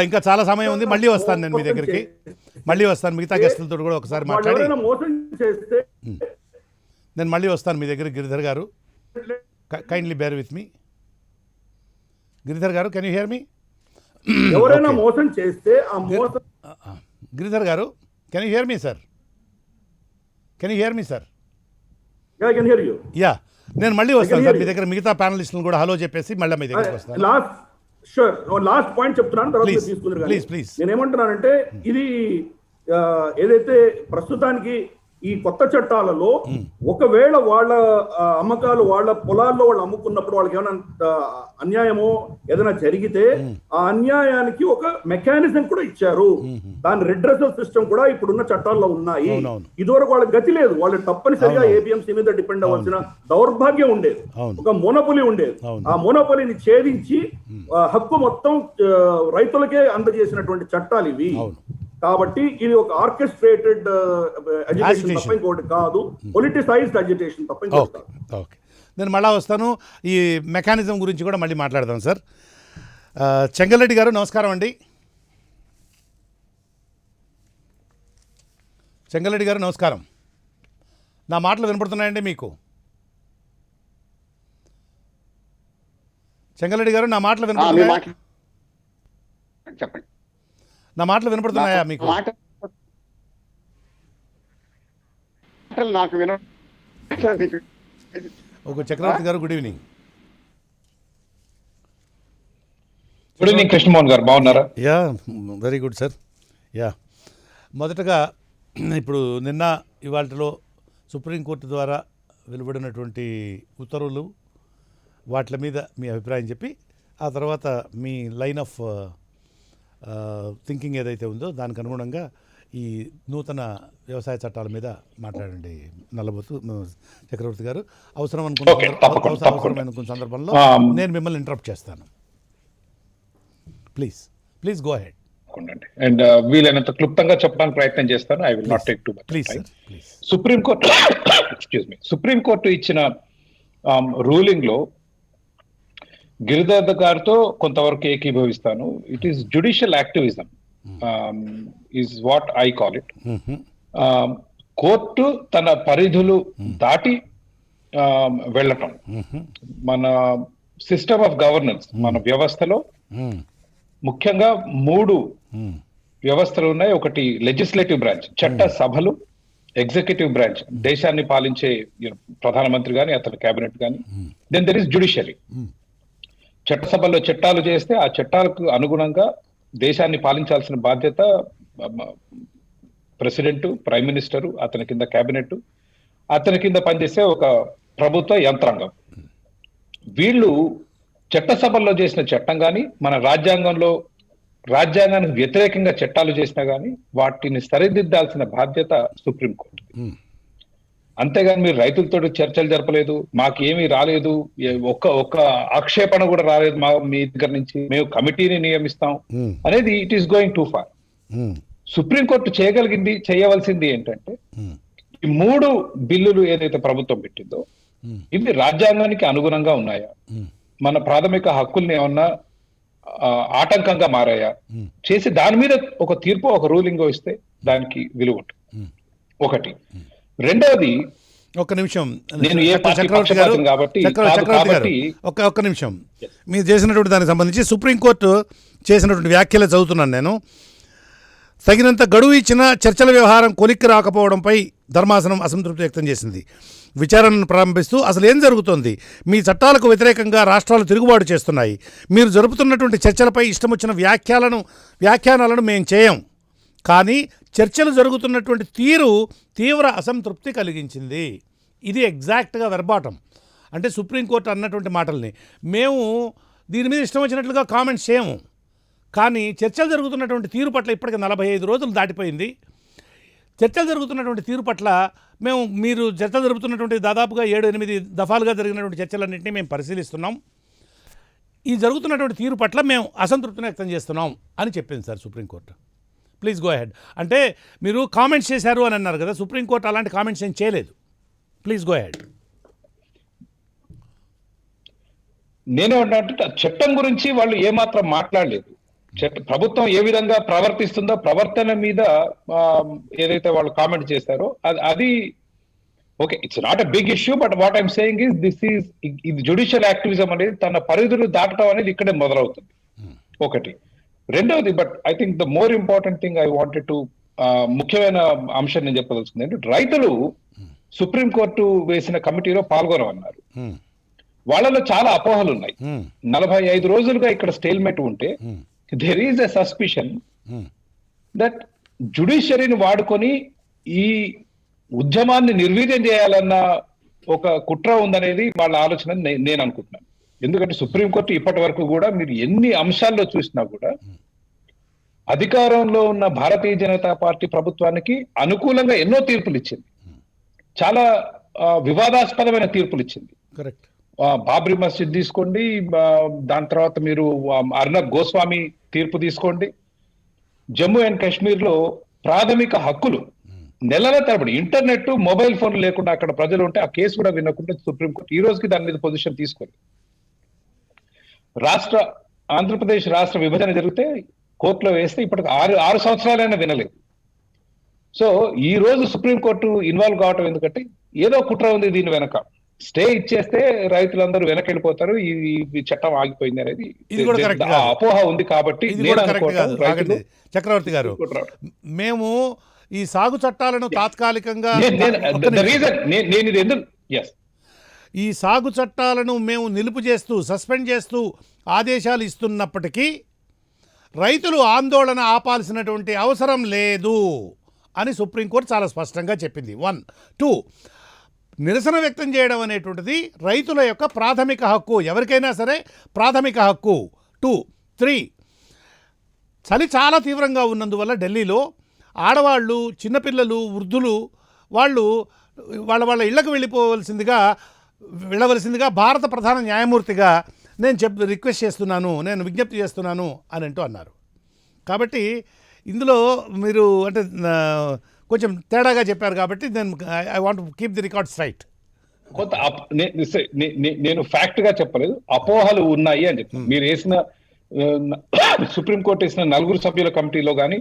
ఇంకా చాలా సమయం ఉంది, మళ్ళీ వస్తాను నేను మీ దగ్గరికి, మళ్ళీ వస్తాను మిగతా గెస్టులతో కూడా ఒకసారి మాట్లాడి. మోసం చేస్తే నేను మళ్ళీ వస్తాను మీ దగ్గర. గిరిధర్ గారు, kindly bear with me. Giridhar గారు, కెన్ యూ హియర్ మీ? ఎవరైనా మోసం చేస్తే ఆ మోసం. గిరిధర్ గారు, can you here me sir? Can you here me sir? I can hear you. Yeah, నేను మళ్ళీ వస్తాను సార్ మీ దగ్గర. మిగతా ప్యానలిస్టులను కూడా హలో చెప్పేసి మళ్ళీ మీ దగ్గరికి వస్తాను. లాస్ట్ పాయింట్ చెప్తున్నాను, తర్వాత తీసుకున్నారు. ప్లీజ్. నేనేమంటున్నానంటే ఇది ఏదైతే ప్రస్తుతానికి ఈ కొత్త చట్టాలలో ఒకవేళ వాళ్ళ అమ్మకాలు వాళ్ళ పొలాల్లో వాళ్ళు అమ్ముకున్నప్పుడు వాళ్ళకి ఏమైనా అన్యాయమో ఏదైనా జరిగితే ఆ అన్యాయానికి ఒక మెకానిజం కూడా ఇచ్చారు. దాని రిడ్రెసల్ సిస్టమ్ కూడా ఇప్పుడున్న చట్టాల్లో ఉన్నాయి. ఇదివరకు వాళ్ళకి గతి లేదు, వాళ్ళు తప్పనిసరిగా ఏపీఎంసీ మీద డిపెండ్ అవ్వాల్సిన దౌర్భాగ్యం ఉండేది, ఒక మోనోపొలి ఉండేది. ఆ మోనోపొలిని ఛేదించి హక్కు మొత్తం రైతులకే అందజేసినటువంటి చట్టాలు ఇవి. కాబట్టి ఇది ఒక ఆర్కెస్ట్రేటెడ్ అజిటేషన్ తప్ప ఇంకోటి కాదు, పొలిటిసైజ్డ్ అజిటేషన్ తప్ప ఇంకోటి కాదు. ఓకే, నేను మళ్ళీ వస్తాను. ఈ మెకానిజం గురించి కూడా మళ్ళీ మాట్లాడదాం సార్. చెంగల్రెడ్డి గారు నమస్కారం అండి. చెంగల్రెడ్డి గారు నమస్కారం. నా మాటలు వినపడుతున్నాయండి మీకు? చెంగల్రెడ్డి గారు, నా మాటలు వినపడుతున్నాయా? చెప్పండి. నా మాటలు వినపడుతున్నాయా మీకు? నాకు ఒక చక్రవర్తి గారు, good evening. Good evening Krishnamohan గారు, బాగున్నారా? Yeah, very good sir. Yeah, మొదటగా ఇప్పుడు నిన్న ఇవాళలో సుప్రీంకోర్టు ద్వారా వెలువడినటువంటి ఉత్తర్వులు వాటి మీద మీ అభిప్రాయం చెప్పి ఆ తర్వాత మీ లైన్ ఆఫ్ థింకింగ్ ఏదైతే ఉందో దానికి అనుగుణంగా ఈ నూతన వ్యవసాయ చట్టాల మీద మాట్లాడండి నల్లబోతు చక్రవర్తి గారు. Okay, తప్పకుండా. అవసరమైన కొన్ని సందర్భంలో నేను మిమ్మల్ని ఇంటరప్ట్ చేస్తాను. Please go ahead. అండ్ వీలైనంత క్లుప్తంగా చెప్పడానికి ప్రయత్నం చేస్తాను. I will not take too much please time. Sir, please. Supreme court ఇచ్చిన రూలింగ్ లో గిరిధర్ గారితో కొంతవరకు ఏకీభవిస్తాను. It is judicial activism is what I call it. Court తన పరిధులు దాటి వెళ్ళటం మన సిస్టమ్ ఆఫ్ గవర్నెన్స్, మన వ్యవస్థలో ముఖ్యంగా 3 వ్యవస్థలు ఉన్నాయి. ఒకటి లెజిస్లేటివ్ బ్రాంచ్, చట్ట సభలు, ఎగ్జిక్యూటివ్ బ్రాంచ్, దేశాన్ని పాలించే ప్రధానమంత్రి కానీ అతని కేబినెట్ కానీ, దెన్ దెర్ ఇస్ జ్యుడిషియరీ. చట్టసభల్లో చట్టాలు చేస్తే ఆ చట్టాలకు అనుగుణంగా దేశాన్ని పాలించాల్సిన బాధ్యత ప్రెసిడెంట్, ప్రైమ్ మినిస్టరు, అతని కింద కేబినెట్, అతని కింద పనిచేసే ఒక ప్రభుత్వ యంత్రాంగం. వీళ్ళు చట్టసభల్లో చేసిన చట్టం కానీ, మన రాజ్యాంగానికి వ్యతిరేకంగా చట్టాలు చేసినా కానీ వాటిని సరిదిద్దాల్సిన బాధ్యత సుప్రీంకోర్టు. అంతేగాని మీరు రైతులతో చర్చలు జరపలేదు, మాకు ఏమీ రాలేదు, ఒక్క ఆక్షేపణ కూడా రాలేదు మీ దగ్గర నుంచి, మేము కమిటీని నియమిస్తాం అనేది it is going too far. Supreme court చేయవలసింది ఏంటంటే ఈ 3 బిల్లులు ఏదైతే ప్రభుత్వం పెట్టిందో ఇవి రాజ్యాంగానికి అనుగుణంగా ఉన్నాయా, మన ప్రాథమిక హక్కుల్ని ఏమన్నా ఆటంకంగా మారాయా చేసి దాని మీద ఒక తీర్పు, ఒక రూలింగ్ ఇస్తే దానికి విలువ ఉంటుంది. ఒకటి. రెండవది, ఒక్క నిమిషం నేను ఏ పార్టీ చక్రవర్తి గారు, పక్షపాతం కాబట్టి చక్రవర్తి గారు ఒక్క నిమిషం. మీరు చేసినటువంటి దానికి సంబంధించి సుప్రీంకోర్టు చేసినటువంటి వ్యాఖ్యలు చదువుతున్నాను నేను. తగినంత గడువు ఇచ్చిన చర్చల వ్యవహారం కొలిక్కి రాకపోవడంపై ధర్మాసనం అసంతృప్తి వ్యక్తం చేసింది. విచారణను ప్రారంభిస్తూ అసలు ఏం జరుగుతోంది, మీ చట్టాలకు వ్యతిరేకంగా రాష్ట్రాలు తిరుగుబాటు చేస్తున్నాయి, మీరు జరుపుతున్నటువంటి చర్చలపై ఇష్టం వచ్చిన వ్యాఖ్యానాలను మేము చేయం, కానీ చర్చలు జరుగుతున్నటువంటి తీరు తీవ్ర అసంతృప్తి కలిగించింది. ఇది ఎగ్జాక్ట్గా వెర్బాటం. అంటే సుప్రీంకోర్టు అన్నటువంటి మాటల్ని మేము దీని మీద ఇష్టం వచ్చినట్లుగా కామెంట్స్ చేయము, కానీ చర్చలు జరుగుతున్నటువంటి తీరు పట్ల ఇప్పటికి 45 రోజులు దాటిపోయింది. చర్చలు జరుగుతున్నటువంటి తీరు పట్ల మీరు చర్చలు జరుగుతున్నటువంటి దాదాపుగా 7-8 దఫాలుగా జరిగినటువంటి చర్చలన్నింటినీ మేము పరిశీలిస్తున్నాం. ఈ జరుగుతున్నటువంటి తీరు పట్ల మేము అసంతృప్తిని వ్యక్తం చేస్తున్నాం అని చెప్పింది sir supreme court. Please go ahead. అంటే మీరు కామెంట్స్ చేశారు అని అన్నారు కదా, సుప్రీంకోర్టు అలాంటి కామెంట్స్ ఏం చేయలేదు. Please go ahead. నేనేమంటే చట్టం గురించి వాళ్ళు ఏమాత్రం మాట్లాడలేదు. ప్రభుత్వం ఏ విధంగా ప్రవర్తిస్తుందో ప్రవర్తన మీద ఏదైతే వాళ్ళు కామెంట్ చేశారో అది okay, it's not a big issue. But what I'm saying is ఇది జ్యుడిషియల్ యాక్టివిజం అనేది తన పరిధులు దాటడం అనేది ఇక్కడే మొదలవుతుంది. ఒకటి. రెండవది, but I think the more important thing I wanted to ముఖ్యమైన అంశం నేను చెప్పదలుచుకుంది అంటే రైతులు సుప్రీంకోర్టు వేసిన కమిటీలో పాల్గొనమన్నారు. వాళ్ళలో చాలా అపోహలు ఉన్నాయి. 45 రోజులుగా ఇక్కడ స్టేల్మేట్ ఉంటే there is a suspicion that జుడిషియరీని వాడుకొని ఈ ఉద్యమాన్ని నిర్వీర్యం చేయాలన్న ఒక కుట్ర ఉందనేది వాళ్ళ ఆలోచన నేను అనుకుంటున్నాను. ఎందుకంటే సుప్రీంకోర్టు ఇప్పటి వరకు కూడా మీరు ఎన్ని అంశాల్లో చూసినా కూడా అధికారంలో ఉన్న భారతీయ జనతా పార్టీ ప్రభుత్వానికి అనుకూలంగా ఎన్నో తీర్పులు ఇచ్చింది, చాలా వివాదాస్పదమైన తీర్పులు ఇచ్చింది. కరెక్ట్. బాబ్రీ మస్జిద్ తీసుకోండి, దాని తర్వాత మీరు అర్నబ్ గోస్వామి తీర్పు తీసుకోండి, జమ్మూ అండ్ కాశ్మీర్ లో ప్రాథమిక హక్కులు నెలల తరబడి ఇంటర్నెట్, మొబైల్ ఫోన్ లేకుండా అక్కడ ప్రజలు ఉంటే ఆ కేసు కూడా వినకుండా సుప్రీంకోర్టు ఈ రోజుకి దాని మీద పొజిషన్ తీసుకుంది. ఆంధ్రప్రదేశ్ రాష్ట్ర విభజన జరిగితే కోర్టులో వేస్తే ఇప్పటికి 6 సంవత్సరాలైనా వినలేదు. సో ఈ రోజు సుప్రీంకోర్టు ఇన్వాల్వ్ కావటం ఎందుకంటే ఏదో కుట్ర ఉంది దీని వెనక. స్టే ఇచ్చేస్తే రైతులందరూ వెనకెళ్ళిపోతారు, ఈ చట్టం ఆగిపోయింది అనేది అపోహ ఉంది. కాబట్టి చక్రవర్తి గారు, మేము ఈ సాగు చట్టాలను తాత్కాలికంగా ఈ సాగు చట్టాలను మేము నిలుపు చేస్తూ సస్పెండ్ చేస్తూ ఆదేశాలు ఇస్తున్నప్పటికీ రైతులు ఆందోళన ఆపాల్సినటువంటి అవసరం లేదు అని సుప్రీంకోర్టు చాలా స్పష్టంగా చెప్పింది. 1. 2, నిరసన వ్యక్తం చేయడం అనేటువంటిది రైతుల యొక్క ప్రాథమిక హక్కు, ఎవరికైనా సరే ప్రాథమిక హక్కు. 2. 3, చలి చాలా తీవ్రంగా ఉన్నందువల్ల ఢిల్లీలో ఆడవాళ్ళు, చిన్నపిల్లలు, వృద్ధులు వాళ్ళు వాళ్ళ ఇళ్లకు వెళ్ళవలసిందిగా భారత ప్రధాన న్యాయమూర్తిగా నేను రిక్వెస్ట్ చేస్తున్నాను, నేను విజ్ఞప్తి చేస్తున్నాను అని అంటూ అన్నారు. కాబట్టి ఇందులో మీరు అంటే కొంచెం తేడాగా చెప్పారు కాబట్టి I want keep the records right. కొంత నేను ఫ్యాక్ట్ గా చెప్పలేదు, అపోహలు ఉన్నాయి అని చెప్తాను. మీరు వేసిన సుప్రీంకోర్టు వేసిన 4 సభ్యుల కమిటీలో కానీ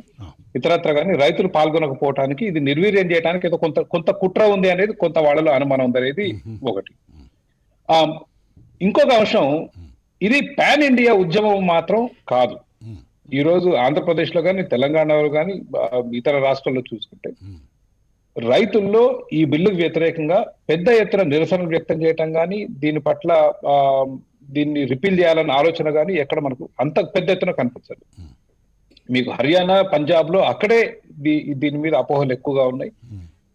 ఇతరత్ర కానీ రైతులు పాల్గొనకపోవటానికి ఇది నిర్వీర్యం చేయడానికి ఏదో కొంత కుట్ర ఉంది అనేది కొంత వాళ్ళలో అనుమానం ఉంది అనేది ఒకటి. ఇంకొక అంశం, ఇది పాన్ ఇండియా ఉద్యమం మాత్రం కాదు. ఈ రోజు ఆంధ్రప్రదేశ్ లో కానీ తెలంగాణలో కానీ ఇతర రాష్ట్రాల్లో చూసుకుంటే రైతుల్లో ఈ బిల్లుకు వ్యతిరేకంగా పెద్ద ఎత్తున నిరసన వ్యక్తం చేయటం కానీ దీని పట్ల దీన్ని రిపీల్ చేయాలన్న ఆలోచన కానీ ఎక్కడ మనకు అంత పెద్ద ఎత్తున కనిపించదు. మీకు హర్యానా, పంజాబ్ లో అక్కడే దీని మీద అపోహలు ఎక్కువగా ఉన్నాయి.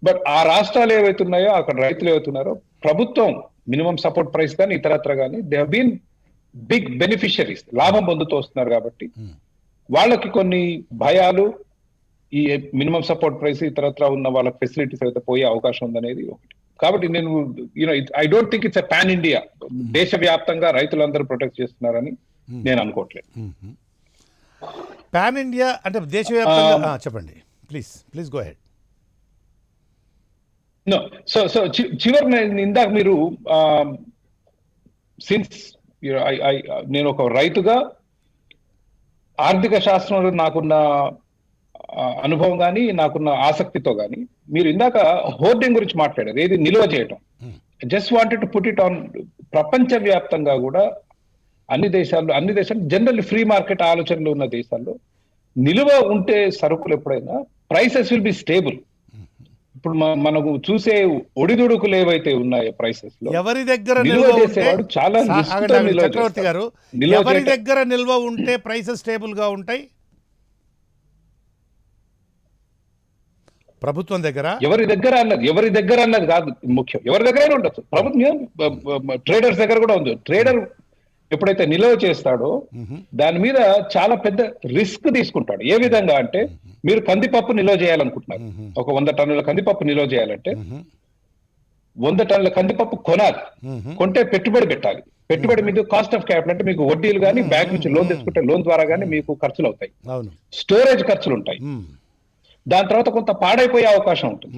బట్ ఆ రాష్ట్రాలు ఏవైతే ఉన్నాయో అక్కడ రైతులు ఏవైతున్నారో ప్రభుత్వం మినిమం సపోర్ట్ ప్రైస్ కానీ ఇతరత్ర కానీ they have been big beneficiaries, లాభం పొందుతూ వస్తున్నారు. కాబట్టి వాళ్ళకి కొన్ని భయాలు, ఈ మినిమం సపోర్ట్ ప్రైస్ ఇతరత్ర ఉన్న వాళ్ళ ఫెసిలిటీస్ అయితే పోయే అవకాశం ఉందనేది ఒకటి. కాబట్టి నేను I don't think it's a pan India, దేశవ్యాప్తంగా రైతులందరూ ప్రొటెక్ట్ చేస్తున్నారని నేను అనుకోవట్లేదు. పాన్ ఇండియా అంటే దేశవ్యాప్తంగా చెప్పండి, ప్లీజ్ గో హెడ్. సో చివరి ఇందాక మీరు సిన్స్ నేను ఒక రైతుగా ఆర్థిక శాస్త్రంలో నాకున్న అనుభవం కానీ నాకున్న ఆసక్తితో కానీ మీరు ఇందాక హోర్డింగ్ గురించి మాట్లాడారు, ఏది నిల్వ చేయటం. Just wanted to put it on, ప్రపంచవ్యాప్తంగా కూడా అన్ని దేశాలు జనరల్ ఫ్రీ మార్కెట్ ఆలోచనలు ఉన్న దేశాల్లో నిల్వ ఉంటే సరుకులు ఎప్పుడైనా ప్రైసెస్ విల్ బి స్టేబుల్. ఇప్పుడు మనకు చూసే ఒడిదుడుకులు ఏవైతే ఉన్నాయో ప్రైసెస్ లో ఎవరి దగ్గర చాలా చక్రవర్తి గారు, ఎవరి దగ్గర నిల్వ ఉంటే ప్రైసెస్ స్టేబుల్ గా ఉంటాయి? ప్రభుత్వం దగ్గర. ఎవరి దగ్గర అన్నది కాదు ముఖ్యం, ఎవరి దగ్గర ఉండొచ్చు. ప్రభుత్వం ట్రేడర్స్ దగ్గర కూడా ఉంది. ట్రేడర్ ఎప్పుడైతే నిల్వ చేస్తాడో దాని మీద చాలా పెద్ద రిస్క్ తీసుకుంటాడు. ఏ విధంగా అంటే, మీరు కందిపప్పు నిల్వ చేయాలనుకుంటున్నారు, ఒక 100 టన్నుల కందిపప్పు నిల్వ చేయాలంటే 100 టన్నుల కందిపప్పు కొనాలి. కొంటే పెట్టుబడి పెట్టాలి. పెట్టుబడి మీద కాస్ట్ ఆఫ్ క్యాపిటల్ అంటే మీకు వడ్డీలు కానీ బ్యాంక్ నుంచి లోన్ తీసుకుంటే లోన్ ద్వారా కానీ మీకు ఖర్చులు అవుతాయి, స్టోరేజ్ ఖర్చులు ఉంటాయి. దాని తర్వాత కొంత పాడైపోయే అవకాశం ఉంటుంది.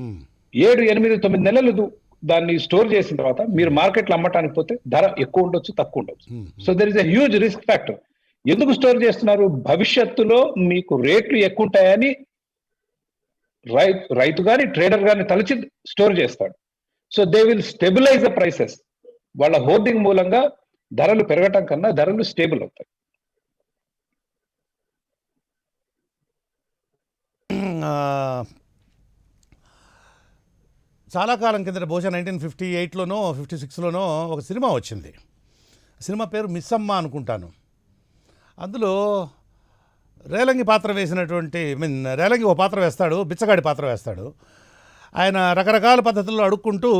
7, 8, 9 నెలలు దాన్ని స్టోర్ చేసిన తర్వాత మీరు మార్కెట్లో అమ్మటానికి పోతే ధర ఎక్కువ ఉండొచ్చు, తక్కువ ఉండొచ్చు. So there is a huge risk factor. ఎందుకు స్టోర్ చేస్తున్నారు? భవిష్యత్తులో మీకు రేట్లు ఎక్కువ ఉంటాయని రైతు కానీ ట్రేడర్ కానీ తలచి స్టోర్ చేస్తాడు. So they will stabilise the prices. వాళ్ళ హోర్డింగ్ మూలంగా ధరలు పెరగటం కన్నా ధరలు స్టేబుల్ అవుతాయి. చాలా కాలం కిందట బహుశా 1958లోనో 56లోనో ఒక సినిమా వచ్చింది. సినిమా పేరు మిస్సమ్మ అనుకుంటాను. అందులో రేలంగి పాత్ర వేసినటువంటి రేలంగి ఒక పాత్ర వేస్తాడు, బిచ్చగాడి పాత్ర వేస్తాడు. ఆయన రకరకాల పద్ధతుల్లో అడుక్కుంటూ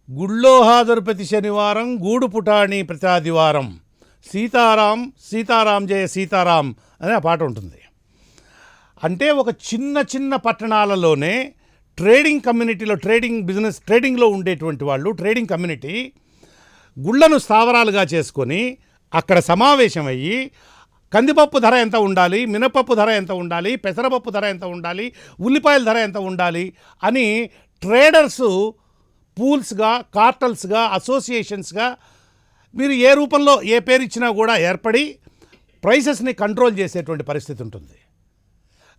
గుళ్ళో హాజరు ప్రతి శనివారం, గూడు పుటాణి ప్రతి ఆదివారం, సీతారాం జయ సీతారాం అనే ఆ పాట ఉంటుంది. అంటే ఒక చిన్న పట్టణాలలోనే ట్రేడింగ్ కమ్యూనిటీలో, ట్రేడింగ్లో ఉండేటువంటి వాళ్ళు, ట్రేడింగ్ కమ్యూనిటీ గుళ్ళను స్థావరాలుగా చేసుకొని అక్కడ సమావేశమయ్యి కందిపప్పు ధర ఎంత ఉండాలి, మినపప్పు ధర ఎంత ఉండాలి, పెసరపప్పు ధర ఎంత ఉండాలి, ఉల్లిపాయల ధర ఎంత ఉండాలి అని ట్రేడర్సు పూల్స్గా, కార్టల్స్గా, అసోసియేషన్స్గా మీరు ఏ రూపంలో ఏ పేరు ఇచ్చినా కూడా ఏర్పడి ప్రైసెస్ని కంట్రోల్ చేసేటువంటి పరిస్థితి ఉంటుంది.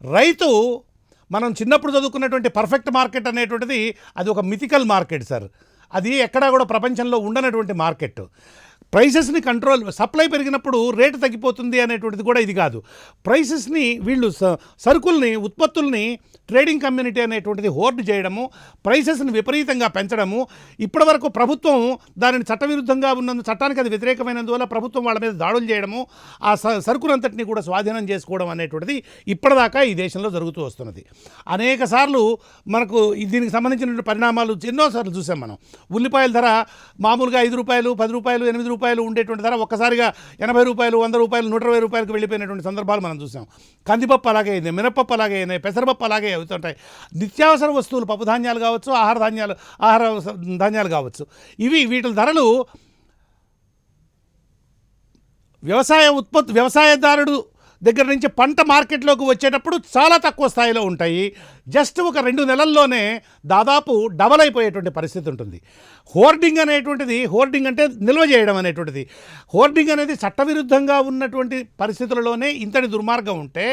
రైతు మనం చిన్నప్పుడు చదువుకున్నటువంటి పర్ఫెక్ట్ మార్కెట్ అనేటువంటిది అది ఒక మిథికల్ మార్కెట్ సార్. అది ఎక్కడా కూడా ప్రపంచంలో ఉండనటువంటి మార్కెట్. ప్రైసెస్ని కంట్రోల్, సప్లై పెరిగినప్పుడు రేటు తగ్గిపోతుంది అనేటువంటిది కూడా ఇది కాదు. ప్రైసెస్ని వీళ్ళు సరుకుల్ని, ఉత్పత్తుల్ని ట్రేడింగ్ కమ్యూనిటీ అనేటువంటిది హోర్డ్ చేయడము, ప్రైసెస్ని విపరీతంగా పెంచడము. ఇప్పటివరకు ప్రభుత్వం దానిని చట్టవిరుద్ధంగా ఉన్నందు, చట్టానికి అది వ్యతిరేకమైనందువల్ల ప్రభుత్వం వాళ్ళ మీద దాడులు చేయడము, ఆ సరుకులంతటినీ కూడా స్వాధీనం చేసుకోవడం అనేటువంటిది ఇప్పటిదాకా ఈ దేశంలో జరుగుతూ వస్తున్నది. అనేక సార్లు మనకు దీనికి సంబంధించిన పరిణామాలు ఎన్నోసార్లు చూసాం మనం. ఉల్లిపాయల ధర మామూలుగా 5 రూపాయలు, 10 రూపాయలు, 8 రూపాయలు ఉండేటువంటి ధర ఒక్కసారిగా 80 రూపాయలు, 100 రూపాయలు, 120 రూపాయలకు వెళ్ళిపోయినటువంటి సందర్భాలు మనం చూసాం. కందిపప్పు అలాగే అయింది, మినపప్పు అలాగే అయినాయి, పెసరపప్పు అలాగే అవుతుంటాయి. నిత్యావసర వస్తువులు, పప్పు ధాన్యాలు కావచ్చు, ఆహార ధాన్యాలు కావచ్చు, వీటి ధరలు వ్యవసాయదారుడు దగ్గర నుంచి పంట మార్కెట్లోకి వచ్చేటప్పుడు చాలా తక్కువ స్థాయిలో ఉంటాయి. జస్ట్ ఒక 2 నెలల్లోనే దాదాపు డబల్ అయిపోయేటువంటి పరిస్థితి ఉంటుంది. హోర్డింగ్ అంటే నిల్వ చేయడం అనేటువంటిది, హోర్డింగ్ అనేది చట్టవిరుద్ధంగా ఉన్నటువంటి పరిస్థితులలోనే ఇంతటి దుర్మార్గం ఉంటే,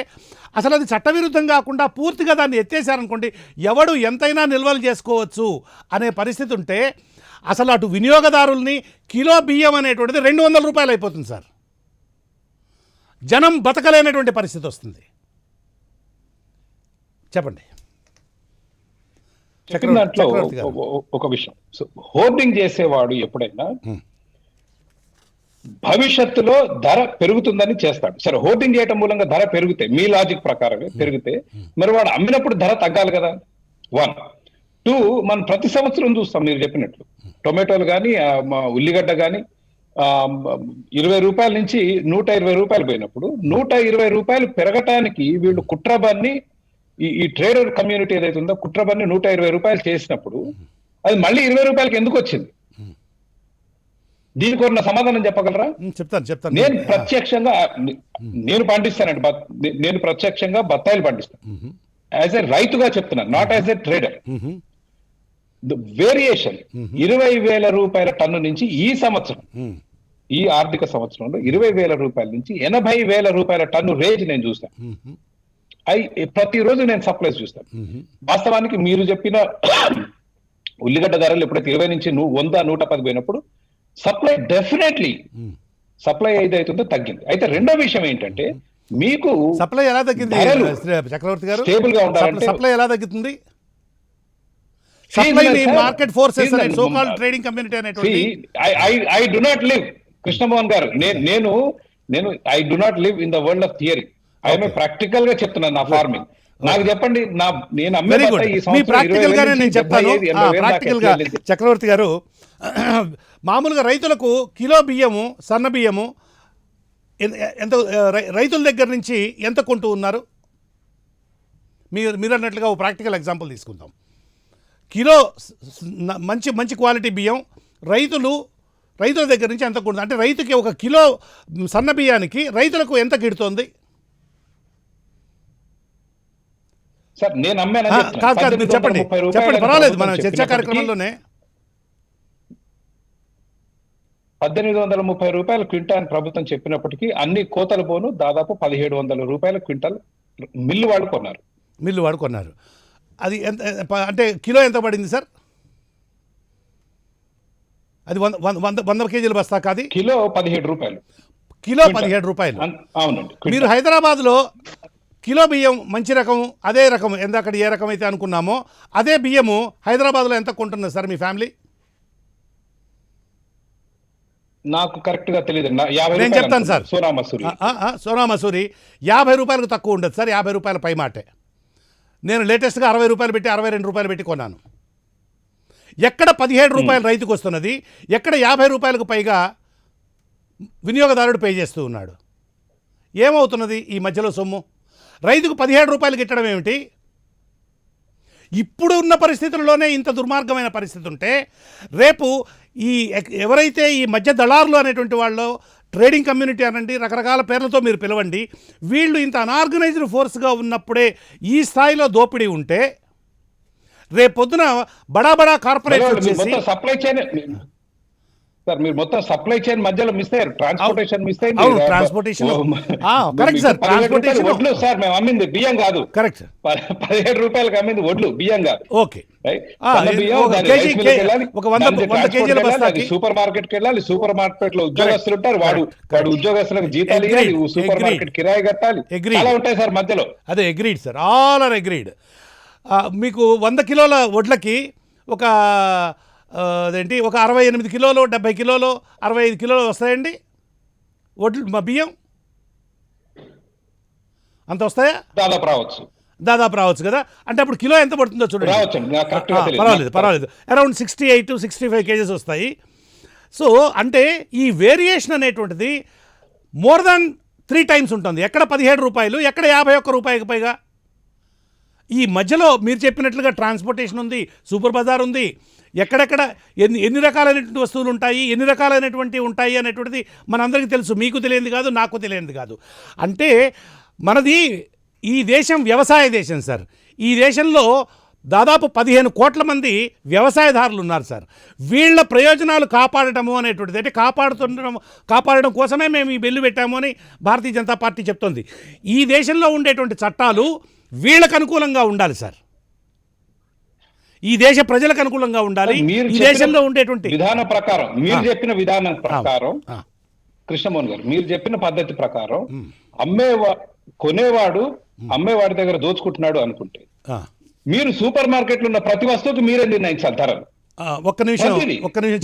అసలు అది చట్టవిరుద్ధం కాకుండా పూర్తిగా దాన్ని ఎత్తేసారనుకోండి, ఎవడు ఎంతైనా నిల్వలు చేసుకోవచ్చు అనే పరిస్థితి ఉంటే, అసలు అటు వినియోగదారుల్ని కిలో బియ్యం అనేటువంటిది 200 రూపాయలు అయిపోతుంది సార్. జనం బతకలేనటువంటి పరిస్థితి వస్తుంది. చెప్పండి. చెప్పిన దాంట్లో ఒక విషయం, హోర్డింగ్ చేసేవాడు ఎప్పుడైనా భవిష్యత్తులో ధర పెరుగుతుందని చేస్తాడు. సరే, హోర్డింగ్ చేయటం మూలంగా ధర పెరిగితే, మీ లాజిక్ ప్రకారమే పెరిగితే, మరి వాడు అమ్మినప్పుడు ధర తగ్గాలి కదా. 1, 2, మనం ప్రతి సంవత్సరం చూస్తాం మీరు చెప్పినట్లు, టొమాటోలు కానీ, ఉల్లిగడ్డ కానీ 20 రూపాయల నుంచి 120 రూపాయలు పోయినప్పుడు 120 రూపాయలు పెరగటానికి వీళ్ళు కుట్రబన్ని, ఈ ట్రేడర్ కమ్యూనిటీ ఏదైతే ఉందో కుట్రబన్ని 120 రూపాయలు చేసినప్పుడు అది మళ్ళీ 20 రూపాయలకి ఎందుకు వచ్చింది? దీనికి ఉన్న సమాధానం చెప్పగలరా? చెప్తాను. నేను పండిస్తానండి, నేను ప్రత్యక్షంగా బత్తాయిలు పండిస్తాను. యాజ్ ఎ రైతుగా చెప్తున్నాను, not as a trader. Variation 20,000 రూపాయల టన్ను నుంచి ఈ ఆర్థిక సంవత్సరంలో 20,000 రూపాయల నుంచి 80,000 రూపాయల టన్ను రేంజ్ నేను చూస్తాను. ప్రతిరోజు నేను సప్లైస్ చూస్తాను. వాస్తవానికి మీరు చెప్పిన ఉల్లిగడ్డ ధరలు ఎప్పుడైతే 20 నుంచి 100, 110 పోయినప్పుడు సప్లై డెఫినెట్లీ సప్లై ఏదైతుందో తగ్గింది. అయితే రెండో విషయం ఏంటంటే, మీకు సప్లై ఎలా తగ్గింది చక్రవర్తి గారు? స్టేబుల్ గా ఉండాలంటే సప్లై ఎలా తగ్గుతుంది? మార్కెట్ ఫోర్సెస్ అనే సో కాల్డ్ ట్రేడింగ్ కమ్యూనిటీ అనేటువంటి, I do not live, Krishnamohan గారు, నేను I do not live in the world of theory. I'm practical గా చెప్తున్నాను నా ఫార్మింగ్. నాకు చెప్పండి, నేను ప్రాక్టికల్ గానే నేను చెప్తాను. ప్రాక్టికల్ గా చక్రవర్తి గారు, మామూలుగా రైతులకు కిలో బియ్యము, సన్న బియ్యము ఎంత రైతుల దగ్గర నుంచి ఎంత కొంటూ ఉన్నారు? మీరు అన్నట్లుగా ఓ ప్రాక్టికల్ ఎగ్జాంపుల్ తీసుకుందాం. కిలో మంచి క్వాలిటీ బియ్యం రైతుల దగ్గర నుంచి ఎంత కొంటుంది? అంటే రైతుకి ఒక కిలో సన్న బియ్యానికి రైతులకు ఎంత గిడుతోంది? సార్ నేను కాదు, మీరు చెప్పండి, పర్వాలేదు, మన చర్చా కార్యక్రమంలోనే. 1830 రూపాయల క్వింటాల్ ప్రభుత్వం చెప్పినప్పటికీ అన్ని కోతలు పోను దాదాపు 1700 రూపాయల క్వింటాల్ మిల్లు వాడు కొన్నారు. అది ఎంత అంటే కిలో ఎంత పడింది సార్? అది 100 కేజీల బస్తా కాదు, కిలో 17 రూపాయలు. కిలో 17 రూపాయలు. అవునండి. మీరు హైదరాబాద్లో కిలో బియ్యం మంచి రకం, అదే రకం అక్కడ ఏ రకం అయితే అనుకున్నామో అదే బియ్యము హైదరాబాద్లో ఎంత కొంటున్నారు సార్ మీ ఫ్యామిలీ? నాకు కరెక్ట్ గా తెలియదు. నేను చెప్తాను సార్. సోనా మసూరి 50 రూపాయలకు తక్కువ ఉండదు సార్, 50 రూపాయల పై మాటే. నేను లేటెస్ట్గా 60 రూపాయలు పెట్టి 62 రూపాయలు పెట్టి కొన్నాను. ఎక్కడ 17 రూపాయలు రైతుకు వస్తున్నది, ఎక్కడ 50 రూపాయలకు పైగా వినియోగదారుడు పే చేస్తూ ఉన్నాడు. ఏమవుతున్నది ఈ మధ్యలో సొమ్ము? రైతుకు 17 రూపాయలు గిట్టడం ఏమిటి? ఇప్పుడు ఉన్న పరిస్థితుల్లోనే ఇంత దుర్మార్గమైన పరిస్థితి ఉంటే, రేపు ఎవరైతే ఈ మధ్య దళారులు అనేటువంటి వాళ్ళు, ట్రేడింగ్ కమ్యూనిటీ అనండి, రకరకాల పేర్లతో మీరు పిలవండి, వీళ్ళు ఇంత అనార్గనైజ్డ్ ఫోర్స్గా ఉన్నప్పుడే ఈ స్థాయిలో దోపిడీ ఉంటే, రేపొద్దున బడా కార్పొరేట్ వచ్చేసి సప్లై చైన్ సార్ మీరు మొత్తం సప్లై చైన్ మధ్యలో మిస్ అయ్యారు, ట్రాన్స్పోర్టేషన్ మిస్ అయింది. అవును, ట్రాన్స్పోర్టేషన్ కరెక్ట్ సార్, ట్రాన్స్పోర్టేషన్ వడ్లు సార్ మేము అమ్మింది బియ్యం కాదు, కరెక్ట్. 17 రూపాయలకు అమ్మింది వడ్లు, బియ్యం కాదు. ఓకే, ఒక 100 కేజీల బస్తాకి సూపర్ మార్కెట్ కి వెళ్ళాలి, సూపర్ మార్కెట్ లో ఉద్యోగస్తులు ఉంటారు, వాడు ఉద్యోగస్తులకు జీతాలు ఇవ్వాలి, సూపర్ మార్కెట్ కిరాయి కట్టాలి, చాలా ఉంటాయి సార్ మధ్యలో. అదే agreed sir, all are agreed. మీకు 100 కిలోల వడ్లకి ఒక అదేంటి ఒక 68 కిలోలు, 70 కిలోలు, 65 కిలోలు వస్తాయండి వడ్లు, మా బియ్యం అంత వస్తాయా? దాదాపు రావచ్చు కదా. అంటే అప్పుడు కిలో ఎంత పడుతుందో చూడండి. పర్వాలేదు, అరౌండ్ 68-65 కేజెస్ వస్తాయి. సో అంటే ఈ వేరియేషన్ అనేటువంటిది మోర్ దాన్ 3 times ఉంటుంది. ఎక్కడ 17 రూపాయలు, ఎక్కడ 51 రూపాయకి పైగా. ఈ మధ్యలో మీరు చెప్పినట్లుగా ట్రాన్స్పోర్టేషన్ ఉంది, సూపర్ బజార్ ఉంది, ఎక్కడెక్కడ ఎన్ని రకాలైనటువంటి వస్తువులు ఉంటాయి, ఎన్ని రకాలైనటువంటి ఉంటాయి అనేటువంటిది మనందరికీ తెలుసు. మీకు తెలియనిది కాదు, నాకు తెలియనిది కాదు. అంటే మనది ఈ దేశం వ్యవసాయ దేశం సార్. ఈ దేశంలో దాదాపు 15 కోట్ల మంది వ్యవసాయదారులు ఉన్నారు సార్. వీళ్ళ ప్రయోజనాలు కాపాడటము అనేటువంటిది, అంటే కాపాడడం కోసమే మేము ఈ బిల్లు పెట్టాము అని భారతీయ జనతా పార్టీ చెప్తోంది. ఈ దేశంలో ఉండేటువంటి చట్టాలు వీళ్ళకు అనుకూలంగా ఉండాలి సార్, ఈ దేశ ప్రజలకు అనుకూలంగా ఉండాలి. ఈ దేశంలో ఉండేటువంటి విధాన ప్రకారం, మీరు చెప్పిన విధానం ప్రకారం కృష్ణమోహన్ గారు, మీరు చెప్పిన పద్ధతి ప్రకారం కొనేవాడు అమ్మేవాడి దగ్గర దోచుకుంటున్నాడు అనుకుంటే, మీరు సూపర్ మార్కెట్ లో ఉన్న ప్రతి వస్తువుకి మీరే నిర్ణయించాలి ధరలు. ఒక్క నిమిషం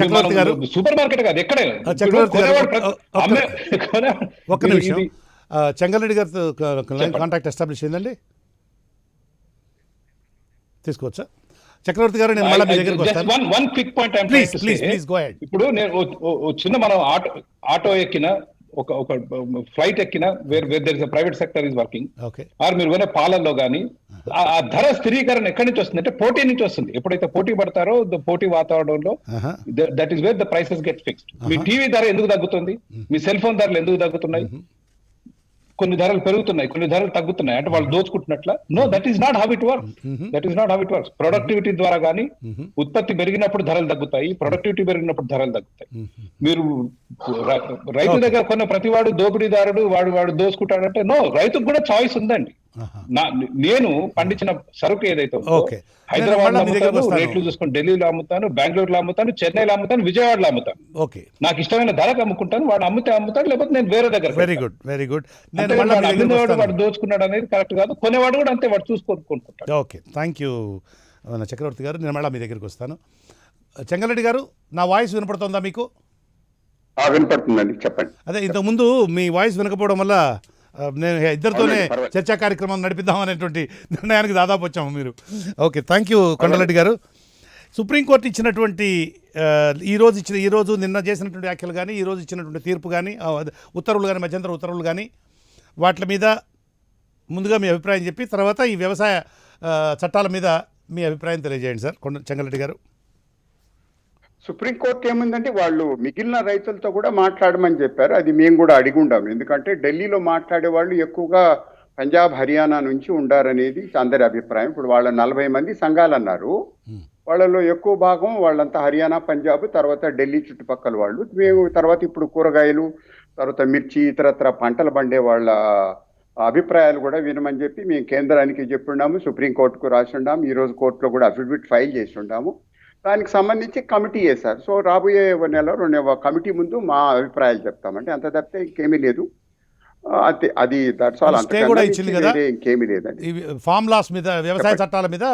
చక్రవర్తి గారు, సూపర్ మార్కెట్ కాదు ఎక్కడే. ఒక్క నిమిషం, చెంగల్రెడ్డి గారితో కాంటాక్ట్ ఎస్టాబ్లిష్ అయిందండి, తీసుకోవచ్చా? చక్రవర్తి గారు, నేను మళ్ళీ మీ దగ్గరికి వస్తాను. One quick point please go ahead. ఇప్పుడు నేను చిన్న మనం ఆటో ఎక్కిన, ఒక ఫ్లైట్ ఎక్కిన, where private sector is working, or మీరు కొనే పాలల్లో కానీ ఆ ధర స్థిరీకరణ ఎక్కడి నుంచి వస్తుంది అంటే పోటీ నుంచి వస్తుంది. ఎప్పుడైతే పోటీ పడతారో పోటీ వాతావరణంలో that is where the prices get fixed. Me TV ధర ఎందుకు తగ్గుతుంది, మీ సెల్ ఫోన్ ధరలు ఎందుకు తగ్గుతున్నాయి? కొన్ని ధరలు పెరుగుతున్నాయి, కొన్ని ధరలు తగ్గుతున్నాయి, అంటే వాళ్ళు దోచుకుంటున్నట్ల? No, that is not how it works. Productivity ద్వారా కానీ, ఉత్పత్తి పెరిగినప్పుడు ధరలు తగ్గుతాయి, ప్రొడక్టివిటీ పెరిగినప్పుడు ధరలు తగ్గుతాయి. మీరు రైతు దగ్గర కొన్న ప్రతివాడు దోపిడీదారుడు, వాడు దోచుకుంటాడంటే నో, రైతుకు కూడా చాయిస్ ఉందండి. నేను పండించిన సరుకు ఏదైతే హైదరాబాద్ లో అమ్ముతాను, రేట్లు చూసుకొని ఢిల్లీలో అమ్ముతాను, బెంగళూరులో అమ్ముతాను, చెన్నైలో అమ్ముతాను, విజయవాడలో అమ్ముతాను. నాకు ఇష్టమైన ధరకు అమ్ముకుంటాను. వాడు అమ్ముతాడు, లేకపోతే నేను వేరే దగ్గర. Very good. వాడు దోచుకున్నాడు అనేది కరెక్ట్ కాదు. కొనేవాడు కూడా అంతే, వాడు చూసుకొనుకుంటాడు. ఓకే, థ్యాంక్ యూ చక్రవర్తి గారు. నేను మళ్ళీ మీ దగ్గరికి వస్తాను. చెంగల్రెడ్డి గారు, నా వాయిస్ వినపడుతుందా మీకు? వినపడుతుందండి, చెప్పండి. అదే ఇంతకుముందు మీ వాయిస్ వినకపోవడం వల్ల నేను ఇద్దరితోనే చర్చా కార్యక్రమం నడిపిద్దాం అనేటువంటి నిర్ణయానికి దాదాపు వచ్చాము మీరు. ఓకే, థ్యాంక్ యూ కొండలరెడ్డి గారు. సుప్రీంకోర్టు ఇచ్చినటువంటి ఈరోజు నిన్న చేసినటువంటి వ్యాఖ్యలు కానీ, ఈరోజు ఇచ్చినటువంటి తీర్పు కానీ, ఉత్తర్వులు కానీ, మధ్యంతర ఉత్తర్వులు కానీ, వాటి మీద ముందుగా మీ అభిప్రాయం చెప్పి తర్వాత ఈ వ్యవసాయ చట్టాల మీద మీ అభిప్రాయం తెలియజేయండి సార్ చెంగల్రెడ్డి గారు. సుప్రీంకోర్టు ఏముందంటే వాళ్ళు మిగిలిన రైతులతో కూడా మాట్లాడమని చెప్పారు. అది మేము కూడా అడిగి ఉండాము. ఎందుకంటే ఢిల్లీలో మాట్లాడే వాళ్ళు ఎక్కువగా పంజాబ్, హర్యానా నుంచి ఉండారనేది అందరి అభిప్రాయం. ఇప్పుడు వాళ్ళ 40 మంది సంఘాలు అన్నారు. వాళ్ళలో ఎక్కువ భాగం వాళ్ళంతా హర్యానా, పంజాబ్, తర్వాత ఢిల్లీ చుట్టుపక్కల వాళ్ళు. మేము తర్వాత ఇప్పుడు కూరగాయలు, తర్వాత మిర్చి, ఇతరత్ర పంటలు పండే వాళ్ళ అభిప్రాయాలు కూడా వినమని చెప్పి మేము కేంద్రానికి చెప్పున్నాము, సుప్రీంకోర్టుకు రాసి ఉన్నాము. ఈరోజు కోర్టులో కూడా అఫిడవిట్ ఫైల్ చేసి ఉన్నాము. దానికి సంబంధించి కమిటీ వేశారు. సో రాబోయే నెల 2 కమిటీ ముందు మా అభిప్రాయాలు చెప్తామంటే అంత తప్పితే ఇంకేమీ లేదు. అంతే, అది దట్స్ ఆల్. స్టే కూడా ఇచ్చింది కదా, ఇంకేమీ లేదండి. ఫామ్ లాస్ మీద, వ్యవసాయ చట్టాల మీద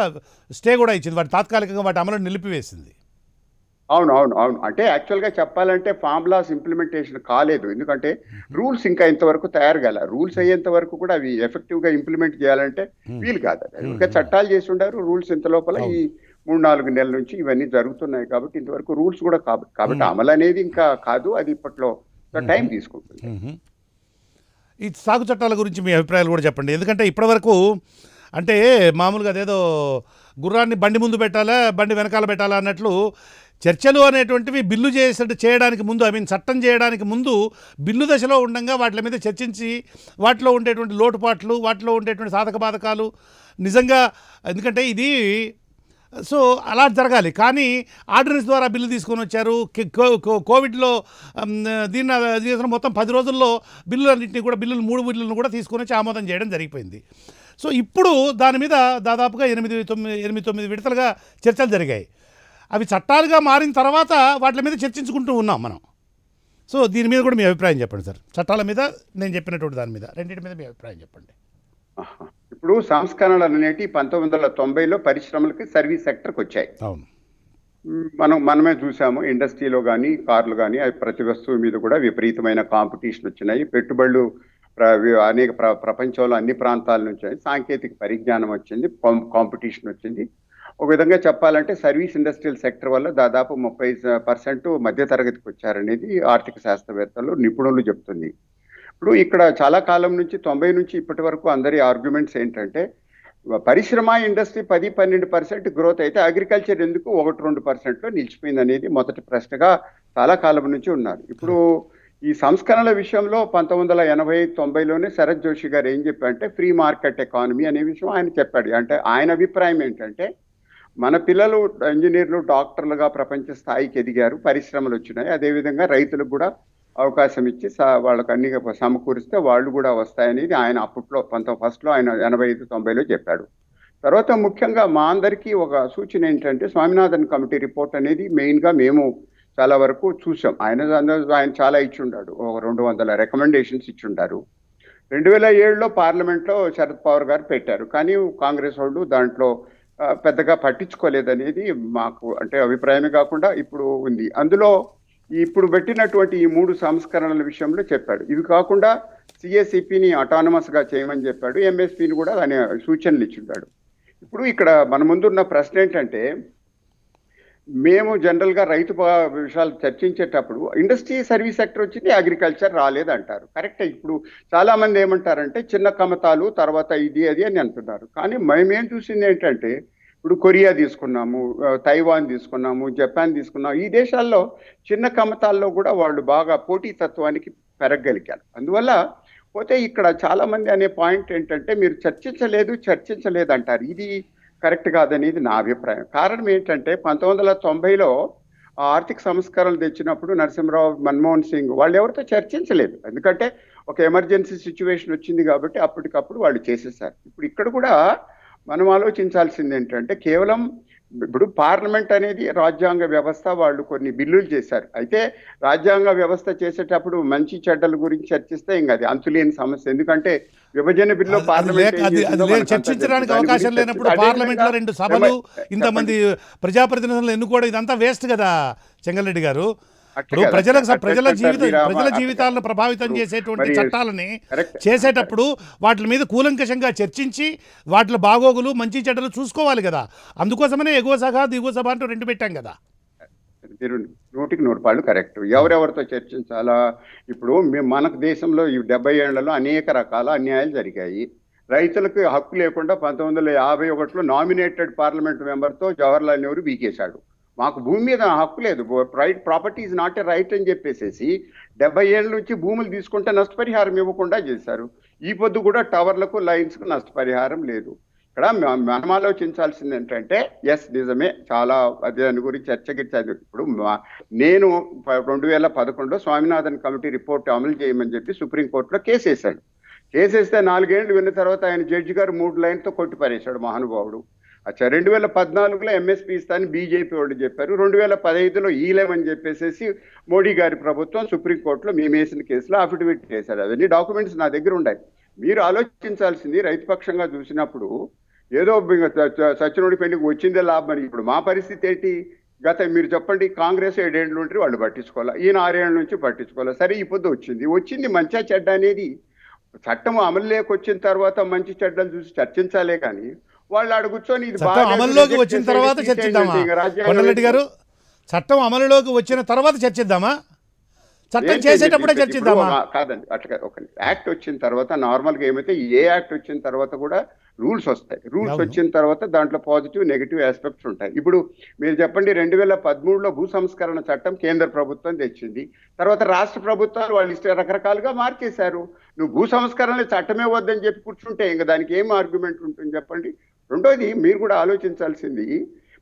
స్టే కూడా ఇచ్చింది, వాటి తాత్కాలికంగా వాటి అమలు నిలిపివేసింది. అవును. అంటే యాక్చువల్గా చెప్పాలంటే ఫామ్ లాస్ ఇంప్లిమెంటేషన్ కాలేదు. ఎందుకంటే రూల్స్ ఇంకా ఇంతవరకు తయారు కాలే. రూల్స్ అయ్యేంత వరకు కూడా అవి ఎఫెక్టివ్గా ఇంప్లిమెంట్ చేయాలంటే వీలు కాదు. ఇంకా చట్టాలు చేసి ఉండారు. రూల్స్ ఇంత లోపల ఈ 3-4 నెలల నుంచి ఇవన్నీ జరుగుతున్నాయి కాబట్టి ఇంతవరకు రూల్స్ కూడా కాబట్టి అమలు అనేది ఇంకా కాదు. అది ఇప్పట్లో టైం తీసుకుంటుంది. ఈ సాగు చట్టాల గురించి మీ అభిప్రాయాలు కూడా చెప్పండి. ఎందుకంటే ఇప్పటివరకు అంటే మామూలుగా అదేదో గుర్రాన్ని బండి ముందు పెట్టాలా, బండి వెనకాల పెట్టాలా అన్నట్లు చర్చలు అనేటువంటివి బిల్లు చేయడానికి ముందు, చట్టం చేయడానికి ముందు బిల్లు దశలో ఉండగా వాటి మీద చర్చించి వాటిలో ఉండేటువంటి లోటుపాట్లు, వాటిలో ఉండేటువంటి సాధక బాధకాలు నిజంగా, ఎందుకంటే ఇది సో అలా జరగాలి. కానీ ఆర్డినెన్స్ ద్వారా బిల్లు తీసుకొని వచ్చారు. కోవిడ్లో దీన్ని చేసిన మొత్తం 10 రోజుల్లో బిల్లులన్నింటినీ కూడా 3 బిల్లులను కూడా తీసుకొని వచ్చి ఆమోదం చేయడం జరిగిపోయింది. సో ఇప్పుడు దాని మీద దాదాపుగా 8-9 విడతలుగా చర్చలు జరిగాయి. అవి చట్టాలుగా మారిన తర్వాత వాటి మీద చర్చించుకుంటూ ఉన్నాం మనం. సో దీని మీద కూడా మీ అభిప్రాయం చెప్పండి సార్. చట్టాల మీద, నేను చెప్పినటువంటి దాని మీద, రెండింటి మీద మీ అభిప్రాయం చెప్పండి. ఇప్పుడు సంస్కరణలు అనేవి 1990లో పరిశ్రమలకి సర్వీస్ సెక్టర్కి వచ్చాయి. అవును, మనమే చూసాము. ఇండస్ట్రీలో కానీ కార్లు కానీ ప్రతి వస్తువు మీద కూడా విపరీతమైన కాంపిటీషన్ వచ్చినాయి. పెట్టుబడులు అనేక ప్రపంచంలో అన్ని ప్రాంతాల నుంచి సాంకేతిక పరిజ్ఞానం వచ్చింది, కాంపిటీషన్ వచ్చింది. ఒక విధంగా చెప్పాలంటే సర్వీస్ ఇండస్ట్రియల్ సెక్టర్ వల్ల దాదాపు 30% మధ్యతరగతికి వచ్చారనేది ఆర్థిక శాస్త్రవేత్తలు, నిపుణులు చెప్తుంది. ఇప్పుడు ఇక్కడ చాలా కాలం నుంచి 90 నుంచి ఇప్పటి వరకు అందరి ఆర్గ్యుమెంట్స్ ఏంటంటే, పరిశ్రమ ఇండస్ట్రీ 10-12% గ్రోత్ అయితే అగ్రికల్చర్ ఎందుకు 1-2%లో నిలిచిపోయింది అనేది మొదటి ప్రశ్నగా చాలా కాలం నుంచి ఉన్నారు. ఇప్పుడు ఈ సంస్కరణల విషయంలో 1980-90లోనే శరత్ జోషి గారు ఏం చెప్పారంటే ఫ్రీ మార్కెట్ ఎకానమీ అనే విషయం ఆయన చెప్పాడు. అంటే ఆయన అభిప్రాయం ఏంటంటే, మన పిల్లలు ఇంజనీర్లు, డాక్టర్లుగా ప్రపంచ స్థాయికి ఎదిగారు, పరిశ్రమలు వచ్చినాయి, అదేవిధంగా రైతులకు కూడా అవకాశం ఇచ్చి వాళ్ళకి అన్ని సమకూరిస్తే వాళ్ళు కూడా వస్తాయనేది ఆయన అప్పట్లో ఫస్ట్లో ఆయన 85-90లో చెప్పాడు. తర్వాత ముఖ్యంగా మా అందరికీ ఒక సూచన ఏంటంటే, స్వామినాథన్ కమిటీ రిపోర్ట్ అనేది మెయిన్గా మేము చాలా వరకు చూసాం. ఆయన చాలా ఇచ్చుండాడు, ఒక 200 రికమెండేషన్స్ ఇచ్చుండారు. 2007లో పార్లమెంట్లో శరద్ పవార్ గారు పెట్టారు, కానీ కాంగ్రెస్ వాళ్ళు దాంట్లో పెద్దగా పట్టించుకోలేదనేది మాకు అంటే అభిప్రాయమే కాకుండా ఇప్పుడు ఉంది. అందులో ఇప్పుడు పెట్టినటువంటి ఈ 3 సంస్కరణల విషయంలో చెప్పాడు. ఇవి కాకుండా సిఎస్ఈపిని అటానమస్గా చేయమని చెప్పాడు, ఎంఎస్పిని కూడా అనే సూచనలు ఇచ్చిండాడు. ఇప్పుడు ఇక్కడ మన ముందున్న ప్రశ్న ఏంటంటే, మేము జనరల్గా రైతు విషయాలు చర్చించేటప్పుడు ఇండస్ట్రీ సర్వీస్ సెక్టర్ వచ్చింది, అగ్రికల్చర్ రాలేదంటారు. కరెక్టే. ఇప్పుడు చాలామంది ఏమంటారంటే చిన్న కమతాలు, తర్వాత ఇది అది అని అంటున్నారు. కానీ మేమేం చూసింది ఏంటంటే, ఇప్పుడు కొరియా తీసుకున్నాము, తైవాన్ తీసుకున్నాము, జపాన్ తీసుకున్నాము. ఈ దేశాల్లో చిన్న కమతాల్లో కూడా వాళ్ళు బాగా పోటీతత్వానికి పెరగగలిగారు. అందువల్ల పోతే ఇక్కడ చాలామంది అనే పాయింట్ ఏంటంటే, మీరు చర్చించలేదు అంటారు. ఇది కరెక్ట్ కాదనేది నా అభిప్రాయం. కారణం ఏంటంటే, 1990లో ఆర్థిక సంస్కరణలు తెచ్చినప్పుడు నరసింహరావు, మన్మోహన్ సింగ్ వాళ్ళు ఎవరితో చర్చించలేదు. ఎందుకంటే ఒక ఎమర్జెన్సీ సిచ్యువేషన్ వచ్చింది కాబట్టి అప్పటికప్పుడు వాళ్ళు చేసేసారు. ఇప్పుడు ఇక్కడ కూడా మనం ఆలోచించాల్సింది ఏంటంటే, కేవలం ఇప్పుడు పార్లమెంట్ అనేది రాజ్యాంగ వ్యవస్థ, వాళ్ళు కొన్ని బిల్లులు చేశారు. అయితే రాజ్యాంగ వ్యవస్థ చేసేటప్పుడు మంచి చెడ్డల గురించి చర్చిస్తే ఇంకా అది అంతులేని సమస్య. ఎందుకంటే విభజన బిల్లు చర్చించడానికి అవకాశం లేనప్పుడు పార్లమెంట్ లో 2 సభలు, ఇంతమంది ప్రజాప్రతినిధులను ఎన్నుకోవడం, ఇదంతా వేస్ట్ కదా చెంగల్రెడ్డి గారు. ఇప్పుడు ప్రజల జీవితాలను ప్రభావితం చేసేటువంటి చట్టాలని చేసేటప్పుడు వాటి మీద కూలంకషంగా చర్చించి వాటి బాగోగులు, మంచి చెడ్డలు చూసుకోవాలి కదా. అందుకోసమనే ఎగువ సభ, దిగువ సభ అంటూ 2 పెట్టాం కదా. మీరు 100% కరెక్ట్. ఎవరెవరితో చర్చించాలా? ఇప్పుడు మనకు దేశంలో ఈ 70 ఏళ్లలో అనేక రకాల అన్యాయాలు జరిగాయి. రైతులకు హక్కు లేకుండా 1951లో నామినేటెడ్ పార్లమెంట్ మెంబర్తో జవహర్లాల్ నెహ్రూ బీకేశాడు. మాకు భూమి మీద హక్కు లేదు, right, property is not a right అని చెప్పేసేసి 70 ఏళ్ళ నుంచి భూములు తీసుకుంటే నష్టపరిహారం ఇవ్వకుండా చేశారు. ఈ పొద్దు కూడా టవర్లకు, లైన్స్కు నష్టపరిహారం లేదు. ఇక్కడ మనం ఆలోచించాల్సింది ఏంటంటే, ఎస్ నిజమే, చాలా దాని గురించి చర్చకిచ్చాను. ఇప్పుడు నేను 2011లో స్వామినాథన్ కమిటీ రిపోర్ట్ అమలు చేయమని చెప్పి సుప్రీంకోర్టులో కేసేశాడు. కేసేస్తే 4 ఏళ్ళు విన్న తర్వాత ఆయన జడ్జి గారు 3 లైన్తో కొట్టిపారేశాడు మహానుభావుడు. అచ్చా 2014లో ఎంఎస్పీ ఇస్తానని బీజేపీ వాళ్ళు చెప్పారు. 2015లో ఈలేమని చెప్పేసి మోడీ గారి ప్రభుత్వం సుప్రీంకోర్టులో మేము వేసిన కేసులో అఫిడవిట్ చేశారు. అవన్నీ డాక్యుమెంట్స్ నా దగ్గర ఉన్నాయి. మీరు ఆలోచించాల్సింది, రైతు పక్షంగా చూసినప్పుడు ఏదో సచ్చినోడి పెళ్లికి వచ్చిందే లాభం అని. ఇప్పుడు మా పరిస్థితి ఏంటి? మీరు చెప్పండి, కాంగ్రెస్ 7 ఏళ్ళు ఉంటే వాళ్ళు పట్టించుకోవాలి, ఈయన 6 ఏళ్ళ నుంచి పట్టించుకోవాలి. సరే, ఈ పొద్దు వచ్చింది మంచిగా చెడ్డ అనేది చట్టం అమలులోకి వచ్చిన తర్వాత మంచి చెడ్డలు చూసి చర్చించాలే కానీ వాళ్ళు అడుగుచొని అమలులోకి వచ్చిన తర్వాత చర్చిద్దామా? కొండలరెడ్డి గారు, చట్టం అమలులోకి వచ్చిన తర్వాత చర్చిద్దామా? చట్టం చేసేటప్పుడే చర్చిద్దామా? కాదండి, అట్లా ఒక యాక్ట్ వచ్చిన తర్వాత నార్మల్గా ఏమైతే ఏ యాక్ట్ వచ్చిన తర్వాత కూడా రూల్స్ వస్తాయి. రూల్స్ వచ్చిన తర్వాత దాంట్లో పాజిటివ్, నెగిటివ్ ఆస్పెక్ట్స్ ఉంటాయి. ఇప్పుడు మీరు చెప్పండి, 2013లో భూ సంస్కరణ చట్టం కేంద్ర ప్రభుత్వం తెచ్చింది. తర్వాత రాష్ట్ర ప్రభుత్వాలు వాళ్ళు ఇష్ట రకరకాలుగా మార్చేశారు. నువ్వు భూ సంస్కరణ చట్టమే వద్దని చెప్పి కూర్చుంటే ఇంకా దానికి ఏం ఆర్గ్యుమెంట్ ఉంటుంది చెప్పండి. రెండోది మీరు కూడా ఆలోచించాల్సింది,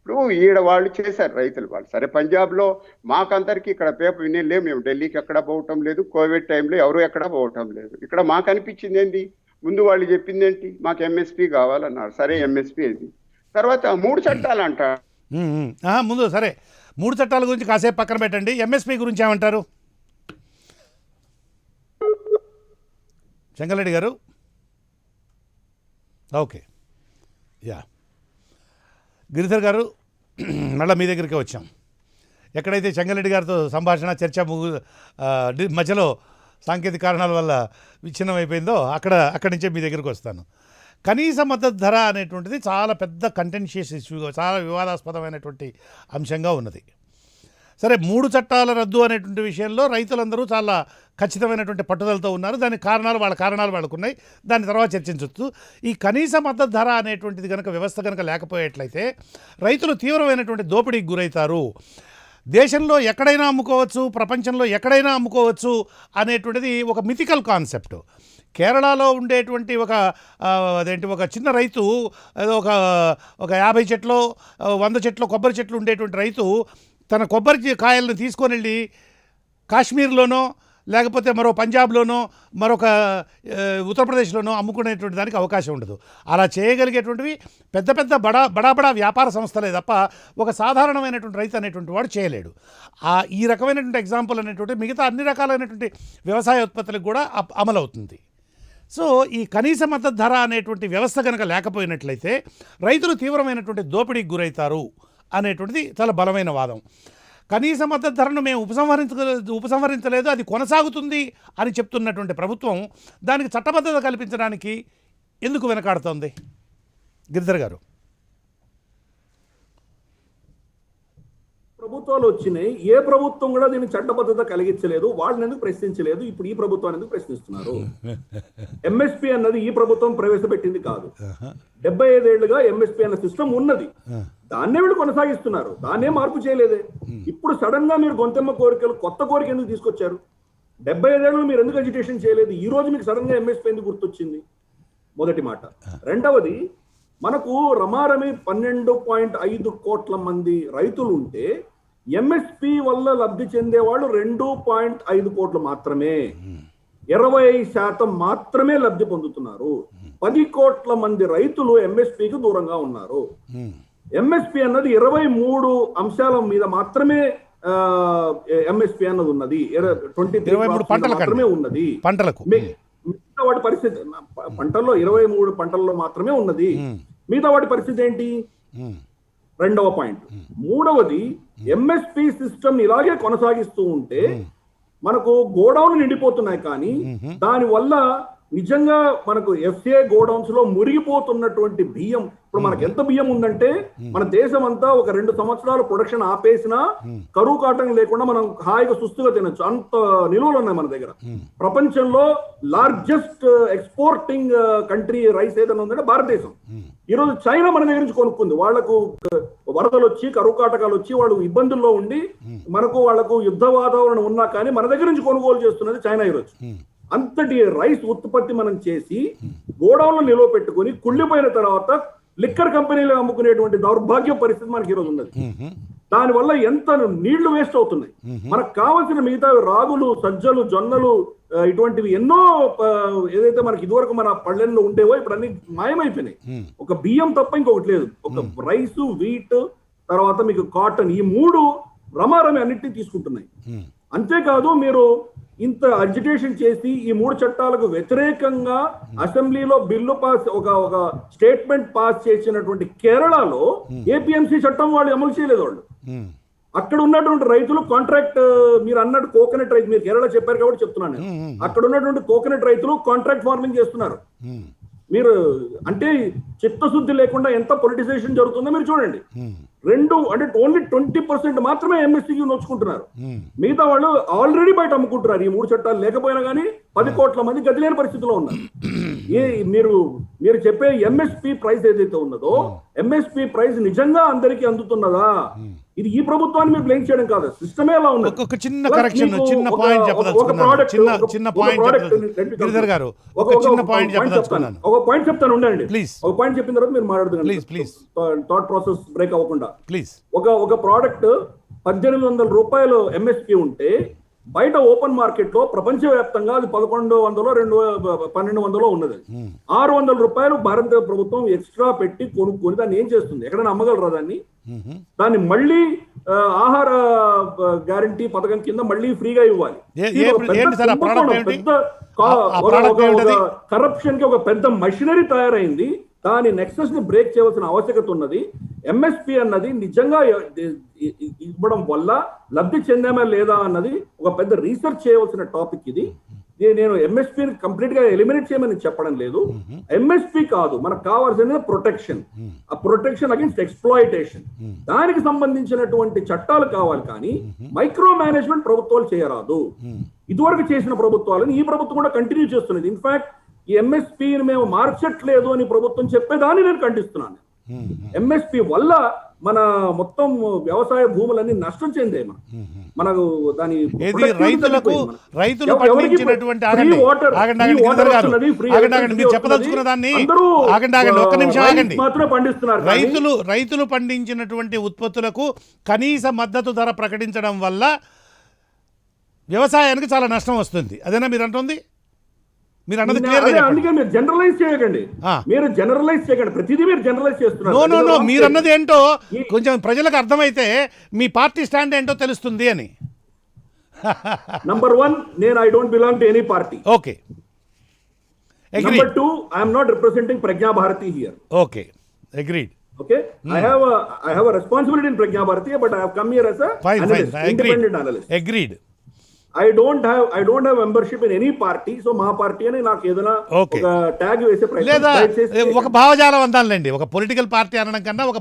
ఇప్పుడు ఈడ వాళ్ళు చేశారు రైతులు వాళ్ళు. సరే పంజాబ్లో మాకందరికి ఇక్కడ పేపర్ వినేలేము, మేము ఢిల్లీకి ఎక్కడ పోవటం లేదు, కోవిడ్ టైంలో ఎవరు ఎక్కడ పోవటం లేదు. ఇక్కడ మాకు అనిపించింది ఏంటి, ముందు వాళ్ళు చెప్పింది ఏంటి, మాకు ఎంఎస్పీ కావాలన్నారు. సరే ఎంఎస్పీ ఏంటి, తర్వాత 3 చట్టాలు అంటారు. ముందు సరే 3 చట్టాల గురించి కాసేపు పక్కన పెట్టండి. ఎంఎస్పీ గురించి ఏమంటారు చెంగలరెడ్డి గారు? ఓకే, యా గిరిధర్ గారు, మళ్ళీ మీ దగ్గరికి వచ్చాం. ఎక్కడైతే చెంగలరెడ్డి గారితో సంభాషణ చర్చ మధ్యలో సాంకేతిక కారణాల వల్ల విచ్ఛిన్నం అయిపోయిందో అక్కడి నుంచే మీ దగ్గరికి వస్తాను. కనీస మద్దతు ధర అనేటువంటిది చాలా పెద్ద కంటెన్షియస్ ఇష్యూగా, చాలా వివాదాస్పదమైనటువంటి అంశంగా ఉన్నది. సరే 3 చట్టాల రద్దు అనేటువంటి విషయంలో రైతులందరూ చాలా ఖచ్చితమైనటువంటి పట్టుదలతో ఉన్నారు. దానికి వాళ్ళ కారణాలు వాళ్ళకున్నాయి, దాని తర్వాత చర్చించవచ్చు. ఈ కనీస మద్దతు ధర అనేటువంటిది కనుక వ్యవస్థ కనుక లేకపోయేట్లయితే రైతులు తీవ్రమైనటువంటి దోపిడీకి గురవుతారు. దేశంలో ఎక్కడైనా అమ్ముకోవచ్చు, ప్రపంచంలో ఎక్కడైనా అమ్ముకోవచ్చు అనేటువంటిది ఒక మిథికల్ కాన్సెప్ట్. కేరళలో ఉండేటువంటి ఒక చిన్న రైతు, ఏదో ఒక 50 చెట్లు 100 చెట్లు కొబ్బరి చెట్లు ఉండేటువంటి రైతు తన కొబ్బరి కాయలను తీసుకొని వెళ్ళి కాశ్మీర్లోనో లేకపోతే మరో పంజాబ్లోనో మరొక ఉత్తరప్రదేశ్లోనో అమ్ముకునేటువంటి దానికి అవకాశం ఉండదు. అలా చేయగలిగేటువంటివి పెద్ద బడా వ్యాపార సంస్థలే తప్ప ఒక సాధారణమైనటువంటి రైతు అనేటువంటి వాడు చేయలేడు. ఈ రకమైనటువంటి ఎగ్జాంపుల్ అనేటువంటి మిగతా అన్ని రకాలైనటువంటి వ్యవసాయ ఉత్పత్తులకు కూడా అమలవుతుంది. సో ఈ కనీస మద్దతు ధర అనేటువంటి వ్యవస్థ కనుక లేకపోయినట్లయితే రైతులు తీవ్రమైనటువంటి దోపిడీకి గురవుతారు అనేటువంటిది చాలా బలమైన వాదం. కనీస మద్దతు ధరను మేము ఉపసంహరించలేదు, అది కొనసాగుతుంది అని చెప్తున్నటువంటి ప్రభుత్వం దానికి చట్టబద్ధత కల్పించడానికి ఎందుకు వెనకాడుతోంది? గిరిధర్ గారు. ప్రభుత్వాలు వచ్చినాయి, ఏ ప్రభుత్వం కూడా దీన్ని చట్టబద్ధత కలిగించలేదు, వాళ్ళని ఎందుకు ప్రశ్నించలేదు. ఇప్పుడు ఈ ప్రభుత్వాన్ని ఎందుకు ప్రశ్నిస్తున్నారు? ఎంఎస్పీ అన్నది ఈ ప్రభుత్వం ప్రవేశపెట్టింది కాదు. 75 ఏళ్లుగా ఎంఎస్పీ అన్న సిస్టమ్ ఉన్నది, దాన్నే వీళ్ళు కొనసాగిస్తున్నారు, దాన్నే మార్పు చేయలేదే. ఇప్పుడు సడన్ గా మీరు గొంతెమ్మ కోరికలు కొత్త కోరిక ఎందుకు తీసుకొచ్చారు? 75 ఏళ్ళు మీరు ఎందుకు అజిటేషన్ చేయలేదు? ఈ రోజు మీకు సడన్ గా ఎంఎస్పీ ఎందుకు గుర్తొచ్చింది? మొదటి మాట. రెండవది, మనకు రమారమి 12.5 కోట్ల మంది రైతులు ఉంటే ఎంఎస్పీ వల్ల లబ్ధి చెందేవాళ్ళు 2.5 కోట్లు మాత్రమే, 20% మాత్రమే లబ్ధి పొందుతున్నారు. 10 కోట్ల మంది రైతులు ఎంఎస్పీకి దూరంగా ఉన్నారు. ఎంఎస్పీ అన్నది 23 అంశాల మీద మాత్రమే ఎంఎస్పీ అన్నది ఉన్నది, 23 మాత్రమే ఉన్నది పంటలకు. మిగతా వాటి పరిస్థితి పంటల్లో 23 పంటల్లో మాత్రమే ఉన్నది. మిగతా వాటి పరిస్థితి ఏంటి? రెండవ పాయింట్. మూడవది, ఎంఎస్పీ సిస్టమ్ ఇలాగే కొనసాగిస్తూ ఉంటే మనకు గోడౌన్లు నిండిపోతున్నాయి, కానీ దానివల్ల నిజంగా మనకు ఎఫ్సిఐ గోడౌన్స్ లో మురిగిపోతున్నటువంటి బియ్యం, ఇప్పుడు మనకు ఎంత బియ్యం ఉందంటే మన దేశం అంతా ఒక 2 సంవత్సరాలు ప్రొడక్షన్ ఆపేసినా కరువు కాటం లేకుండా మనం హాయిగా సుస్తుగా తినొచ్చు, అంత నిలువలు ఉన్నాయి మన దగ్గర. ప్రపంచంలో లార్జెస్ట్ ఎక్స్పోర్టింగ్ కంట్రీ రైస్ ఏదైనా ఉందంటే భారతదేశం. ఈరోజు చైనా మన దగ్గర నుంచి కొనుక్కుంది. వాళ్లకు వరదలు వచ్చి కరువు కాటకాలు వచ్చి వాళ్ళు ఇబ్బందుల్లో ఉండి వాళ్లకు యుద్ధ వాతావరణం ఉన్నా కానీ మన దగ్గర నుంచి కొనుగోలు చేస్తున్నది చైనా ఈరోజు. అంతటి రైస్ ఉత్పత్తి మనం చేసి గోడౌన్లో నిల్వ పెట్టుకుని కుళ్ళిపోయిన తర్వాత లిక్కర్ కంపెనీలు అమ్ముకునేటువంటి దౌర్భాగ్య పరిస్థితి మనకి ఈరోజు ఉన్నది. దానివల్ల ఎంత నీళ్లు వేస్ట్ అవుతున్నాయి. మనకు కావాల్సిన మిగతా రాగులు, సజ్జలు, జొన్నలు, ఇటువంటివి ఎన్నో ఏదైతే మనకి ఇదివరకు మన పళ్ళెల్లో ఉండేవో ఇప్పుడు అన్ని మాయమైపోయినాయి. ఒక బియ్యం తప్ప ఇంకొకటి లేదు. ఒక రైసు, వీట్, తర్వాత మీకు కాటన్, ఈ 3 రమారమి అన్నిటినీ తీసుకుంటున్నాయి. అంతేకాదు, మీరు ఇంత అజిటేషన్ చేసి ఈ 3 చట్టాలకు వ్యతిరేకంగా అసెంబ్లీలో బిల్లు పాస్ ఒక స్టేట్మెంట్ పాస్ చేసినటువంటి కేరళలో ఏపీఎంసీ చట్టం వాళ్ళు అమలు చేయలేదు. వాళ్ళు అక్కడ ఉన్నటువంటి రైతులు కాంట్రాక్ట్, మీరు అన్నట్టు కోకోనట్ రైతు, మీరు కేరళ చెప్పారు కాబట్టి చెప్తున్నాను నేను, అక్కడ ఉన్నటువంటి కోకోనట్ రైతులు కాంట్రాక్ట్ ఫార్మింగ్ చేస్తున్నారు. మీరు అంటే చిత్తశుద్ధి లేకుండా ఎంత పొలిటిసైజేషన్ జరుగుతుందో మీరు చూడండి. ఓన్లీ 20% మాత్రమే ఎంఎస్సీకి నోచుకుంటున్నారు. మిగతా వాళ్ళు ఆల్రెడీ బయట అమ్ముకుంటున్నారు. ఈ 3 చట్టాలు లేకపోయినా కానీ 10 కోట్ల మంది గతి లేని పరిస్థితిలో ఉన్నారు. మీరు మీరు చెప్పే ఎంఎస్పి ప్రైస్ ఏదైతే ఉన్నదో ఎంఎస్పి ప్రైస్ నిజంగా అందరికీ అందుతున్నదా? ఇది ఈ ప్రభుత్వాన్ని మీరు బ్లేమ్ చేయడం కాదు, సిస్టమే అలా ఉన్నది. ఒక చిన్న కరెక్షన్, చిన్న పాయింట్ చెప్పదలుచుకున్నాను. చిన్న పాయింట్ గిరిధర్ గారు, ఒక చిన్న పాయింట్ చెప్పదలుచుకున్నాను. ఒక పాయింట్ చెప్తాను, ఉండండి ప్లీజ్. ఒక పాయింట్ చెప్పిన తర్వాత మీరు మాట్లాడుతున్నారు ప్లీజ్ థాట్ ప్రాసెస్ బ్రేక్ అవ్వకుండా. ప్లీజ్. ఒక ప్రోడక్ట్ 1800 రూపాయలు ఎంఎస్పి ఉంటే బయట ఓపెన్ మార్కెట్ లో ప్రపంచవ్యాప్తంగా అది 1200 ఉన్నది. 600 రూపాయలు భారత ప్రభుత్వం ఎక్స్ట్రా పెట్టి కొనుక్కొని దాన్ని ఏం చేస్తుంది? ఎక్కడైనా అమ్మగలరా దాన్ని? దాన్ని మళ్ళీ ఆహార గ్యారంటీ పథకం కింద మళ్ళీ ఫ్రీగా ఇవ్వాలి. కరప్షన్ కి ఒక పెద్ద మషినరీ తయారైంది. దాని నెక్సస్ ని బ్రేక్ చేయవలసిన ఆవశ్యకత ఉన్నది. ఎంఎస్పి అన్నది నిజంగా ఇవ్వడం వల్ల లబ్ధి చెందామా లేదా అన్నది ఒక పెద్ద రీసెర్చ్ చేయవలసిన టాపిక్ ఇది. నేను ఎంఎస్పి కంప్లీట్ గా ఎలిమినేట్ చేయమని చెప్పడం లేదు. ఎంఎస్పి కాదు, మనకు కావాల్సింది ప్రొటెక్షన్. ఆ ప్రొటెక్షన్ అగేన్స్ట్ ఎక్స్ప్లాయిటేషన్, దానికి సంబంధించినటువంటి చట్టాలు కావాలి. కానీ మైక్రో మేనేజ్మెంట్ ప్రభుత్వాలు చేయరాదు. ఇదివరకు చేసిన ప్రభుత్వాలను ఈ ప్రభుత్వం కూడా కంటిన్యూ చేస్తున్నది. ఇన్ఫాక్ట్ ఈ ఎంఎస్పిని మేము మార్చట్లేదు అని ప్రభుత్వం చెప్పేదాన్ని నేను ఖండిస్తున్నాను. ఎంఎస్పి వల్ల మన మొత్తం వ్యవసాయ భూములన్నీ నష్టం చెందాయి. మనకు దాని రైతులు పండించినటువంటి చెప్పదలుచుకున్న దాన్ని మాత్రమే పండిస్తున్నారు. రైతులు పండించినటువంటి ఉత్పత్తులకు కనీస మద్దతు ధర ప్రకటించడం వల్ల వ్యవసాయానికి చాలా నష్టం వస్తుంది. అదేనా మీరు అంటుంది? మీరు అన్నది అందుకే మీరు జనరలైజ్ చేయకండి. ప్రతిదీ మీరు జనరలైజ్ చేస్తున్నారు. నో, మీరు అన్నది ఏంటో కొంచెం ప్రజలకు అర్థమైతే మీ పార్టీ స్టాండ్ ఏంటో తెలుస్తుంది అని. నంబర్ 1, నేను I don't belong to any party. Okay. Number 2, I am not representing Pragna Bharati here. Okay, agreed. Okay, I have a responsibility in Prajna Bharati, but I have come here as a analyst, independent analyst. Agreed. I don't have membership in any party, so మా party అని నాకు ఏదైనా ఒక tag వేసే ప్రయత్నం లేదా ఒక భావజాలం అందాలండి. ఒక పొలిటికల్ పార్టీ అనడం కన్నా ఒక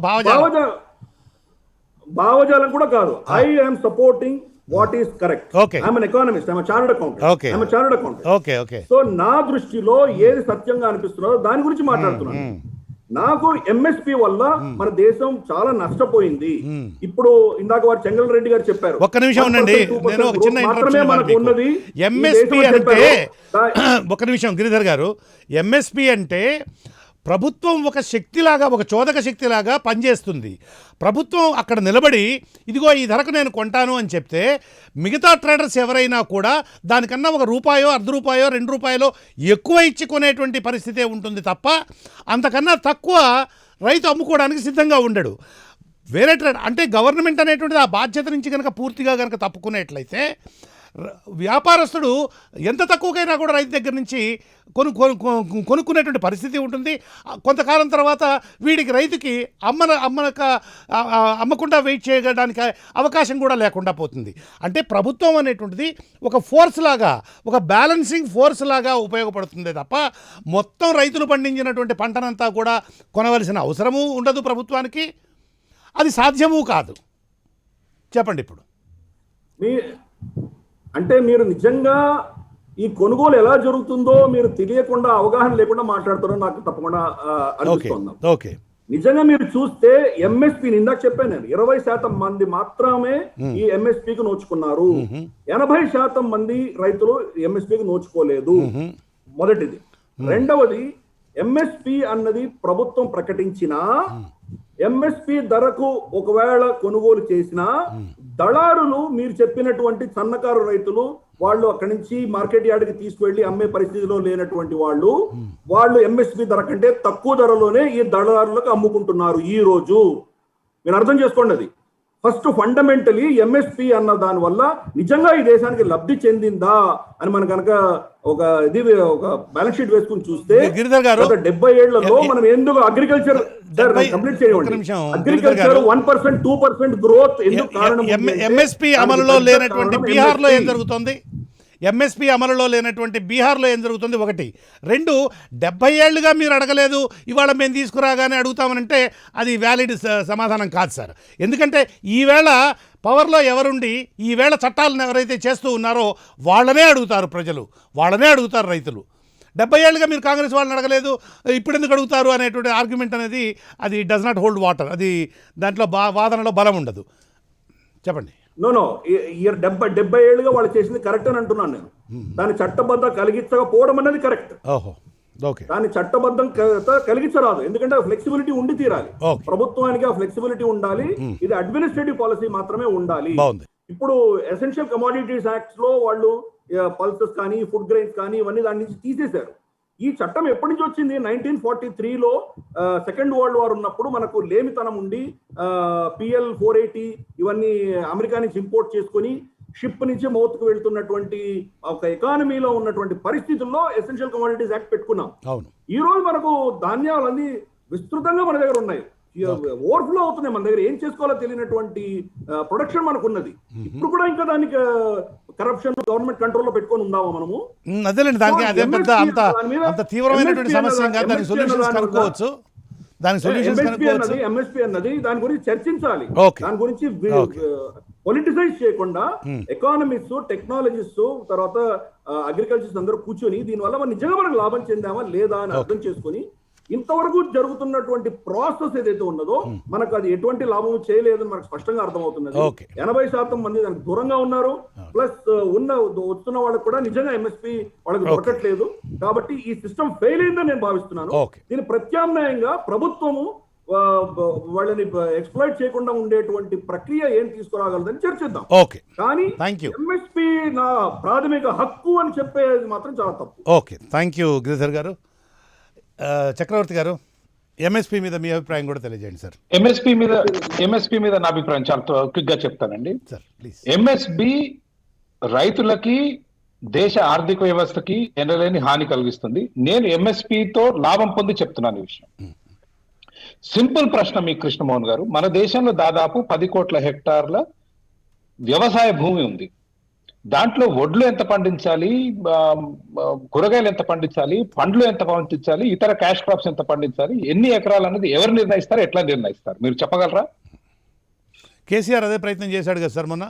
భావజాలం కూడా కాదు. I am supporting what is correct. Okay. I am an economist, I am a chartered accountant. Okay. I am a chartered accountant. Okay. So నా దృష్టిలో ఏది సత్యంగా అనిపిస్తున్నదో దాని గురించి మాట్లాడుతున్నాను. నాకు ఎంఎస్పి వల్ల మన దేశం చాలా నష్టపోయింది. ఇప్పుడు ఇందాక వారు చెంగల్ రెడ్డి గారు చెప్పారు. ఒక్క నిమిషం ఉండండి, నేను ఒక చిన్న ఇంట్రడక్షన్. ఎంఎస్పి అంటే ఒక నిమిషం గిరిధర్ గారు, ఎంఎస్పి అంటే ప్రభుత్వం ఒక శక్తిలాగా, ఒక చోదక శక్తిలాగా పనిచేస్తుంది. ప్రభుత్వం అక్కడ నిలబడి ఇదిగో ఈ ధరకు నేను కొంటాను అని చెప్తే మిగతా ట్రేడర్స్ ఎవరైనా కూడా దానికన్నా ఒక రూపాయో, ₹1 ₹2 ఎక్కువ ఇచ్చి కొనేటువంటి పరిస్థితే ఉంటుంది తప్ప అంతకన్నా తక్కువ రైతు అమ్ముకోవడానికి సిద్ధంగా ఉండడు. వేరే ట్రేడ్ అంటే గవర్నమెంట్ అనేటువంటిది ఆ బాధ్యత నుంచి కనుక పూర్తిగా కనుక తప్పుకునేట్లయితే వ్యాపారస్తుడు ఎంత తక్కువకైనా కూడా రైతు దగ్గర నుంచి కొనుక్కునేటువంటి పరిస్థితి ఉంటుంది. కొంతకాలం తర్వాత వీడికి రైతుకి అమ్మకుండా వెయిట్ చేయడానికి అవకాశం కూడా లేకుండా పోతుంది. అంటే ప్రభుత్వం అనేటువంటిది ఒక ఫోర్స్ లాగా, ఒక బ్యాలెన్సింగ్ ఫోర్స్ లాగా ఉపయోగపడుతుంది తప్ప మొత్తం రైతులు పండించినటువంటి పంటనంతా కూడా కొనవలసిన అవసరము ఉండదు ప్రభుత్వానికి. అది సాధ్యము కాదు. చెప్పండి ఇప్పుడు. అంటే మీరు నిజంగా ఈ కొనుగోలు ఎలా జరుగుతుందో మీరు తెలియకుండా, అవగాహన లేకుండా మాట్లాడుతారో నాకు తప్పకుండా అనిపిస్తుంది. నిజంగా మీరు చూస్తే ఎంఎస్పి ఇందాక చెప్పాను నేను, 20% మంది మాత్రమే ఈ ఎంఎస్పికి నోచుకున్నారు. 80% మంది రైతులు ఎంఎస్పికి నోచుకోలేదు. మొదటిది. రెండవది, ఎంఎస్పి అన్నది ప్రభుత్వం ప్రకటించినా ఎంఎస్పి ధరకు ఒకవేళ కొనుగోలు చేసిన దళారులు, మీరు చెప్పినటువంటి సన్నకారు రైతులు, వాళ్ళు అక్కడి నుంచి మార్కెట్ యార్డ్కి తీసుకువెళ్ళి అమ్మే పరిస్థితిలో లేనటువంటి వాళ్ళు ఎంఎస్పి ధర కంటే తక్కువ ధరలోనే ఈ దళారులకు అమ్ముకుంటున్నారు ఈ రోజు. మీరు అర్థం చేసుకోండి. అది ఫస్ట్ ఫండమెంటలీ ఎంఎస్పి అన్న దాని వల్ల నిజంగా ఈ దేశానికి లబ్ధి చెందిందా అని మనం కనుక ఒక బ్యాలెన్స్ షీట్ వేసుకుని చూస్తే 70 ఏళ్లలో మనం ఎందుకు అగ్రికల్చర్ కంప్లీట్ చేయండి, అగ్రికల్చర్ 1%, 2% గ్రోత్ ఎందుకు కారణం? ఎంఎస్పి అమలులో లేనటువంటి బీహార్లో ఏం జరుగుతుంది? ఎంఎస్పి అమలులో లేనటువంటి బీహార్లో ఏం జరుగుతుంది? 1. 2, 70 ఏళ్లుగా మీరు అడగలేదు, ఇవాళ మేము తీసుకురాగానే అడుగుతామనంటే అది వ్యాలిడ్ సమాధానం కాదు సార్. ఎందుకంటే ఈవేళ పవర్లో ఎవరుండి ఈవేళ చట్టాలను ఎవరైతే చేస్తూ ఉన్నారో వాళ్ళనే అడుగుతారు ప్రజలు, వాళ్ళనే అడుగుతారు రైతులు. 70 ఏళ్ళుగా మీరు కాంగ్రెస్ వాళ్ళని అడగలేదు, ఇప్పుడు ఎందుకు అడుగుతారు అనేటువంటి ఆర్గ్యుమెంట్ అనేది అది డస్ నాట్ హోల్డ్ వాటర్. అది దాంట్లో వాదనలో బలం ఉండదు. చెప్పండి. నో 70 ఏళ్ళుగా వాళ్ళు చేసింది కరెక్ట్ అని అంటున్నాను నేను. దాని చట్టబద్ధ కలిగించకపోవడం అనేది కరెక్ట్. ఓహో, ఓకే. దాని చట్టబద్ధం కలిగించరాదు, ఎందుకంటే ఫ్లెక్సిబిలిటీ ఉండి తీరాలి. ఓకే. ప్రభుత్వానికి ఆ ఫ్లెక్సిబిలిటీ ఉండాలి. ఇది అడ్మినిస్ట్రేటివ్ పాలసీ మాత్రమే ఉండాలి. బాగుంది. ఇప్పుడు ఎసెన్షియల్ కమోడిటీస్ యాక్ట్స్ లో వాళ్ళు పల్సెస్ కానీ ఫుడ్ గ్రెయిన్స్ కానీ ఇవన్నీ దాని నుంచి తీసేశారు. ఈ చట్టం ఎప్పటి నుంచి వచ్చింది? 1943లో సెకండ్ వరల్డ్ వార్ ఉన్నప్పుడు మనకు లేమితనం ఉండి PL 480 ఇవన్నీ అమెరికా నుంచి ఇంపోర్ట్ చేసుకొని షిప్ నుంచి మౌత్కు వెళ్తున్నటువంటి ఒక ఎకానమీలో ఉన్నటువంటి పరిస్థితుల్లో ఎసెన్షియల్ కమోడిటీస్ యాక్ట్ పెట్టుకున్నాం. అవును. ఈ రోజు మనకు ధాన్యాలన్నీ విస్తృతంగా మన దగ్గర ఉన్నాయి, ఓవర్ఫ్లో అవుతున్నాయి. మన దగ్గర ఏం చేసుకోవాలో తెలియనటువంటి ప్రొడక్షన్ మనకు ఉన్నది. ఇప్పుడు కూడా ఇంకా దానికి కరప్షన్ గవర్నమెంట్ కంట్రోల్లో పెట్టుకొని ఉందామా మనము? అదేలేండి, దానికి అదే పెద్ద అంత తీవ్రమైనటువంటి సమస్య కాదు. దానికి సొల్యూషన్స్ కనుక్కోవచ్చు. MSP అన్నది దాని గురించి చర్చించాలి. Okay. దాని గురించి పొలిటిసైజ్ చేయకుండా ఎకానమిస్ట్, టెక్నాలజిస్ట్, తర్వాత అగ్రికల్చర్స్ అందరూ కూర్చొని దీనివల్ల మనం నిజంగా మనకు లాభం చెందామా లేదా అని అర్థం చేసుకుని ఇంతవరకు జరుగుతున్నటువంటి ప్రాసెస్ ఏదైతే ఉన్నదో మనకు అది ఎటువంటి లాభం చేయలేదని మనకు స్పష్టంగా అర్థమవుతున్నది. 80% మంది దానికి దూరంగా ఉన్నారు. ప్లస్ వస్తున్న వాళ్ళకి కూడా నిజంగా MSP వాళ్ళకి దొరకట్లేదు. కాబట్టి ఈ సిస్టమ్ ఫెయిల్ అయిందని నేను భావిస్తున్నాను. దీని ప్రత్యామ్నాయంగా ప్రభుత్వము వాళ్ళని ఎక్స్ప్లాయిట్ చేయకుండా ఉండేటువంటి ప్రక్రియ ఏం తీసుకురాగలదని చర్చిద్దాం. కానీ MSP నా ప్రాథమిక హక్కు అని చెప్పేది మాత్రం చాలా తప్పు. ఓకే, థ్యాంక్ యూ గిరిధర్ గారు. చక్రవర్తి గారు, MSP మీద మీ అభిప్రాయం కూడా తెలియజేయండి సార్. MSP మీద నా అభిప్రాయం చాలా క్విక్ గా చెప్తానండి సార్, ప్లీజ్. MSP రైతులకి, దేశ ఆర్థిక వ్యవస్థకి ఎనలేని హాని కలిగిస్తుంది. నేను MSPతో లాభం పొంది చెప్తున్నాను ఈ విషయం. సింపుల్ ప్రశ్న మీ కృష్ణమోహన్ గారు, మన దేశంలో దాదాపు 10 కోట్ల హెక్టార్ల వ్యవసాయ భూమి ఉంది. దాంట్లో వడ్లు ఎంత పండించాలి, కూరగాయలు ఎంత పండించాలి, పండ్లు ఎంత పండించాలి, ఇతర క్యాష్ క్రాప్స్ ఎంత పండించాలి, ఎన్ని ఎకరాలు అనేది ఎవరు నిర్ణయిస్తారు, ఎట్లా నిర్ణయిస్తారు, మీరు చెప్పగలరా? కేసీఆర్ అదే ప్రయత్నం చేశాడు కదా సార్, మొన్న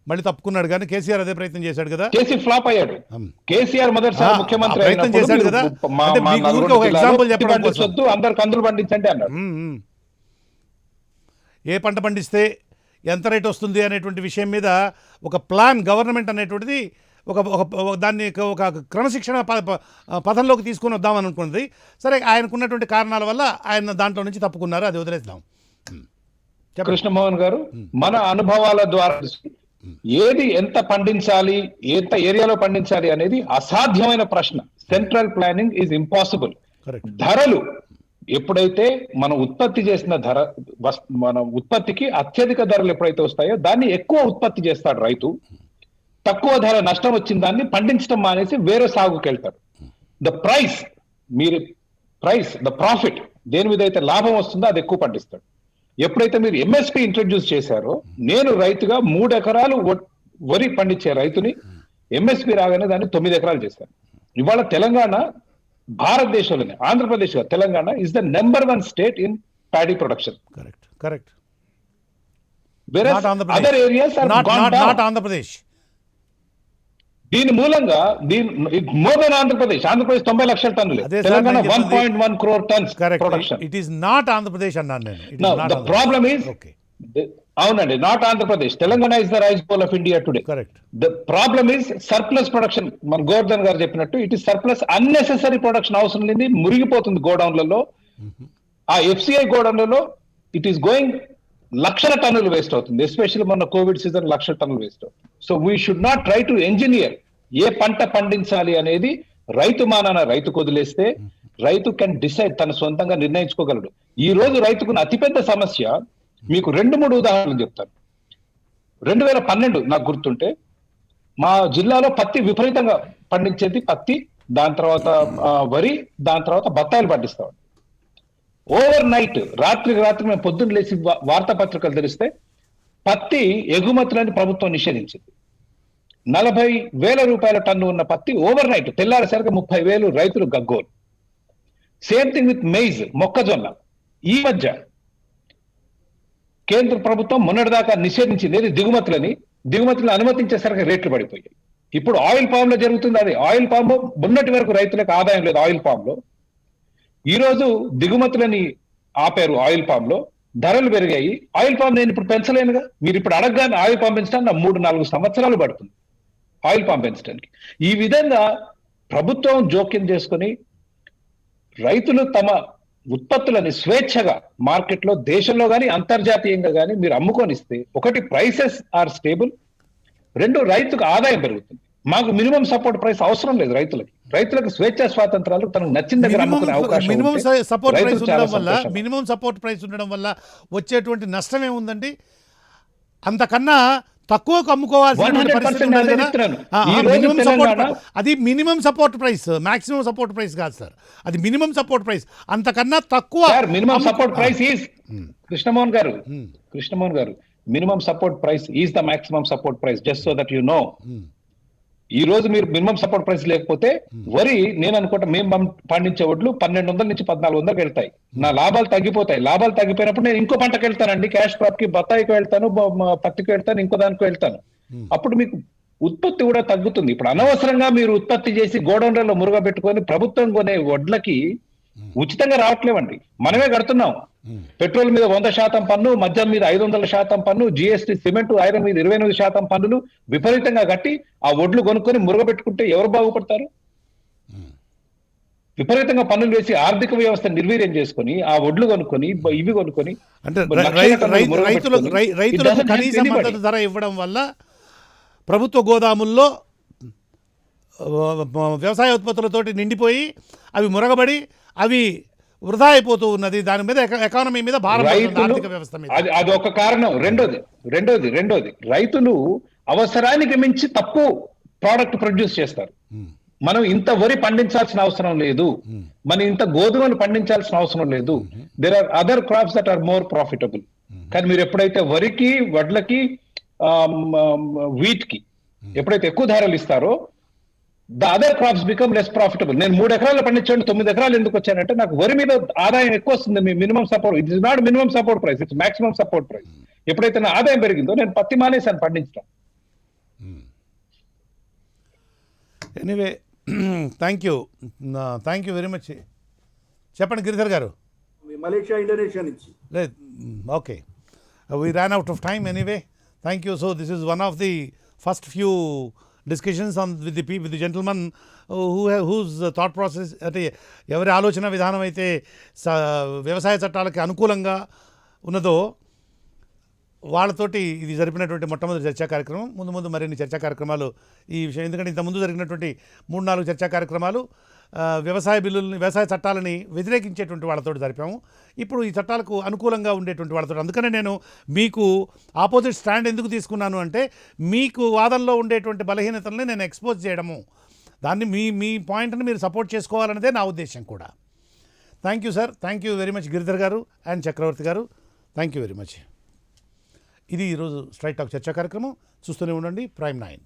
మళ్ళీ తప్పుకున్నాడు. కానీ కేసీఆర్ అదే ప్రయత్నం చేశాడు కదా. కేసీ ఫ్లాప్ అయ్యాడు. కేసీఆర్ మొదటిసారి ముఖ్యమంత్రి ప్రయత్నం చేశాడు కదా. ఎగ్జాంపుల్ చెప్పడం కోసం అందరు కందులు పండించండి అన్నాడు. ఏ పంట పండిస్తే ఎంత రేట్ వస్తుంది అనేటువంటి విషయం మీద ఒక ప్లాన్ గవర్నమెంట్ అనేటువంటిది దాన్ని ఒక క్రమశిక్షణ పథంలోకి తీసుకొని వద్దామని అనుకున్నది. సరే, ఆయనకున్నటువంటి కారణాల వల్ల ఆయన దాంట్లో నుంచి తప్పుకున్నారు. అది వదిలేద్దాం. కృష్ణమోహన్ గారు, మన అనుభవాల ద్వారా ఏది ఎంత పండించాలి, ఎంత ఏరియాలో పండించాలి అనేది అసాధ్యమైన ప్రశ్న. Central planning is impossible. ధరలు ఎప్పుడైతే మనం ఉత్పత్తి చేసిన మన ఉత్పత్తికి అత్యధిక ధరలు ఎప్పుడైతే వస్తాయో దాన్ని ఎక్కువ ఉత్పత్తి చేస్తాడు రైతు. తక్కువ ధర నష్టం వచ్చిన దాన్ని పండించడం మానేసి వేరే సాగుకి వెళ్తారు. ద ప్రాఫిట్ దేని మీద అయితే లాభం వస్తుందో అది ఎక్కువ పండిస్తాడు. ఎప్పుడైతే మీరు MSP ఇంట్రడ్యూస్ చేశారో, నేను రైతుగా 3 ఎకరాలు వరి పండించే రైతుని MSP రాగానే దాన్ని 9 ఎకరాలు చేశాను. ఇవాళ తెలంగాణ భారతదేశంలోనే, Andhra Pradesh, Telangana is the number 1 state in paddy production. Correct. Other areas are not Andhra Pradesh. దీని మూలంగా మోర్ దెన్ ఆంధ్రప్రదేశ్ 90 లక్షల టన్నులు, Telangana 1.1 crore tons production. It is not Andhra Pradesh అన్నాను నేను. ద ప్రాబ్లమ్ ఈజ్, అవునండి, not Andhra Pradesh. Telangana is the rice bowl of India today. The problem is surplus production. మన గోవర్ధన్ గారు చెప్పినట్టు it is surplus, unnecessary production అవసరం లేని మురిగిపోతుంది గోడౌన్లలో. ఆ FCI గోడౌన్లలో ఇట్ ఈస్ గోయింగ్ లక్షల టన్నులు వేస్ట్ అవుతుంది. ఎస్పెషల్లీ మొన్న కోవిడ్ సీజన్ లక్షల టన్నులు వేస్ట్ అవుతుంది. So we should not try to engineer ఏ పంట పండించాలి అనేది రైతు మానాన రైతుకు వదిలేస్తే రైతు కెన్ డిసైడ్, తన సొంతంగా నిర్ణయించుకోగలడు. ఈ రోజు రైతుకున్న అతిపెద్ద సమస్య, మీకు 2-3 ఉదాహరణలు చెప్తాను. 2012 నాకు గుర్తుంటే మా జిల్లాలో పత్తి విపరీతంగా పండించేది. పత్తి, దాని తర్వాత వరి, దాని తర్వాత బత్తాయిలు పండిస్తాం. ఓవర్ నైట్, రాత్రికి రాత్రి మేము పొద్దున్న లేచి వార్తాపత్రికలు తెరిస్తే పత్తి ఎగుమతులని ప్రభుత్వం నిషేధించింది. 40,000 రూపాయల టన్ను ఉన్న పత్తి ఓవర్ నైట్ తెల్లారేసరికి 30,000 రైతులు గగ్గోలు. సేమ్ థింగ్ విత్ మెయిజ్, మొక్కజొన్న. ఈ మధ్య కేంద్ర ప్రభుత్వం మొన్నటిదాకా నిషేధించింది దిగుమతులను అనుమతించేసరికి రేట్లు పడిపోయాయి. ఇప్పుడు ఆయిల్ పామ్ లో జరుగుతుంది అది. ఆయిల్ పామ్ మొన్నటి వరకు రైతులకు ఆదాయం లేదు ఆయిల్ పామ్ లో. ఈ రోజు దిగుమతులని ఆపారు ఆయిల్ పామ్ లో, ధరలు పెరిగాయి. ఆయిల్ పామ్ నేను ఇప్పుడు పెంచలేనుగా. మీరు ఇప్పుడు అడగగానే ఆయిల్ పామ్ పెంచడానికి నా 3-4 సంవత్సరాలు పడుతుంది ఆయిల్ పామ్ పెంచడానికి. ఈ విధంగా ప్రభుత్వం జోక్యం చేసుకొని రైతులు తమ ఉత్పత్తులని స్వేచ్ఛగా మార్కెట్లో దేశంలో కానీ అంతర్జాతీయంగా కానీ మీరు అమ్ముకొనిస్తే, ఒకటి ప్రైసెస్ ఆర్ స్టేబుల్, రెండు రైతుకు ఆదాయం పెరుగుతుంది. మాకు మినిమం సపోర్ట్ ప్రైస్ అవసరం లేదు. రైతులకు స్వేచ్ఛ స్వాతంత్రాలు తనకు నచ్చిన దగ్గర అమ్ముకునే అవకాశం మినిమం ఉంటే సపోర్ట్ ప్రైస్ రైతుకు చాలా ఉండడం వల్ల సంతోషం. మినిమం సపోర్ట్ ప్రైస్ ఉండడం వల్ల వచ్చేటువంటి నష్టం ఏముందండి? అంతకన్నా తక్కువకు అమ్ముకోవాల్సిన 100% అదే చెప్తున్నాను. ఈ రోజు మినిమం సపోర్ట్ తెలంగాణ- అది minimum support price, maximum support price కాదు సార్, అది మినిమం సపోర్ట్ ప్రైస్. అంతకన్నా తక్కువ minimum support price is Krishnamohan గారు minimum support price is the maximum support price, just so that you know. ఈ రోజు మీరు మినిమం సపోర్ట్ ప్రైస్ లేకపోతే వరి, నేను అనుకుంటా మేము పండించే వడ్లు 1200 నుంచి 1400 వెళ్తాయి. నా లాభాలు తగ్గిపోతాయి. లాభాలు తగ్గిపోయినప్పుడు నేను ఇంకో పంటకు వెళ్తానండి, క్యాష్ క్రాప్ కి, బత్తాయికి వెళ్తాను, పత్తికి వెళ్తాను, ఇంకో దానికి వెళ్తాను. అప్పుడు మీకు ఉత్పత్తి కూడా తగ్గుతుంది. ఇప్పుడు అనవసరంగా మీరు ఉత్పత్తి చేసి గోడౌన్లలో మురుగ పెట్టుకొని ప్రభుత్వం కొనే వడ్లకి ఉచితంగా రావట్లేవండి, మనమే కడుతున్నాం. పెట్రోల్ మీద 100% పన్ను, మద్యం మీద 500% పన్ను, జిఎస్టీ, సిమెంట్, ఐరన్ మీద 28% పన్నులు విపరీతంగా కట్టి ఆ ఒడ్లు కొనుక్కొని మురుగబెట్టుకుంటే ఎవరు బాగుపడతారు? విపరీతంగా పన్నులు వేసి ఆర్థిక వ్యవస్థ నిర్వీర్యం చేసుకొని ఆ ఒడ్లు కొనుక్కొని ఇవి కొనుక్కొని అంటే లక్షల టన్నులు మురుగబెట్టుకొని, it రైతులకు doesn't help కనీస anybody. మద్దతు ధర ఇవ్వడం వల్ల ప్రభుత్వ గోదాముల్లో వ్యవసాయ ఉత్పత్తులతోటి నిండిపోయి అవి మురగబడి అవి వృధా అయిపోతూ ఉన్నది. దాని మీద ఎకానమీ మీద భారం పడుతుంది, ఆర్థిక వ్యవస్థ మీద. అది ఒక కారణం. రెండోది రైతులు అవసరానికి మించి తక్కువ ప్రోడక్ట్ ప్రొడ్యూస్ చేస్తారు. మనం ఇంత వరి పండించాల్సిన అవసరం లేదు, మనం ఇంత గోధుమలు పండించాల్సిన అవసరం లేదు. There are other crops that are more profitable. కానీ మీరు ఎప్పుడైతే వరికి, వడ్లకి, వీట్ కి ఎప్పుడైతే ఎక్కువ ధరలు ఇస్తారో, the other crops become less profitable. నేను 3 ఎకరాలు పండించండి, 9 ఎకరాలు ఎందుకు వచ్చానంటే నాకు వరి మీద ఆదాయం ఎక్కువ వస్తుంది. మీ minimum support, it is not minimum support price, it's maximum support price. ఎప్పుడైతే నా ఆదాయం పెరిగిందో నేను పత్తి మానేసాను పండించడం. Anyway, thank you very much. చెప్పండి గిరిధర్ గారు. మలేషియా, ఇండోనేషియా నుంచి. లేదు, okay, we ran out of time anyway. Thank you. So this is one of the first few discussions with the gentleman whose thought process, అంటే ఎవరి ఆలోచన విధానం అయితే వ్యవసాయ చట్టాలకి అనుకూలంగా ఉన్నదో వాళ్ళతోటి ఇది జరిపినటువంటి మొట్టమొదటి చర్చా కార్యక్రమం. ముందు మరిన్ని చర్చా కార్యక్రమాలు ఈ విషయం, ఎందుకంటే ఇంతకుముందు జరిగినటువంటి 3-4 చర్చా కార్యక్రమాలు వ్యవసాయ బిల్లుల్ని, వ్యవసాయ చట్టాలని వ్యతిరేకించేటువంటి వాళ్ళతో జరిపాము. ఇప్పుడు ఈ చట్టాలకు అనుకూలంగా ఉండేటువంటి వాళ్ళతో. అందుకనే నేను మీకు ఆపోజిట్ స్టాండ్ ఎందుకు తీసుకున్నాను అంటే, మీకు వాదనలో ఉండేటువంటి బలహీనతల్ని నేను ఎక్స్పోజ్ చేయడము, దాన్ని మీ పాయింట్ని మీరు సపోర్ట్ చేసుకోవాలనేదే నా ఉద్దేశం కూడా. Thank you sir, thank you very much Giridhar గారు అండ్ చక్రవర్తి గారు. Thank you very much. ఇది ఈరోజు స్ట్రైట్ టాక్ చర్చా కార్యక్రమం. చూస్తూనే ఉండండి Prime 9.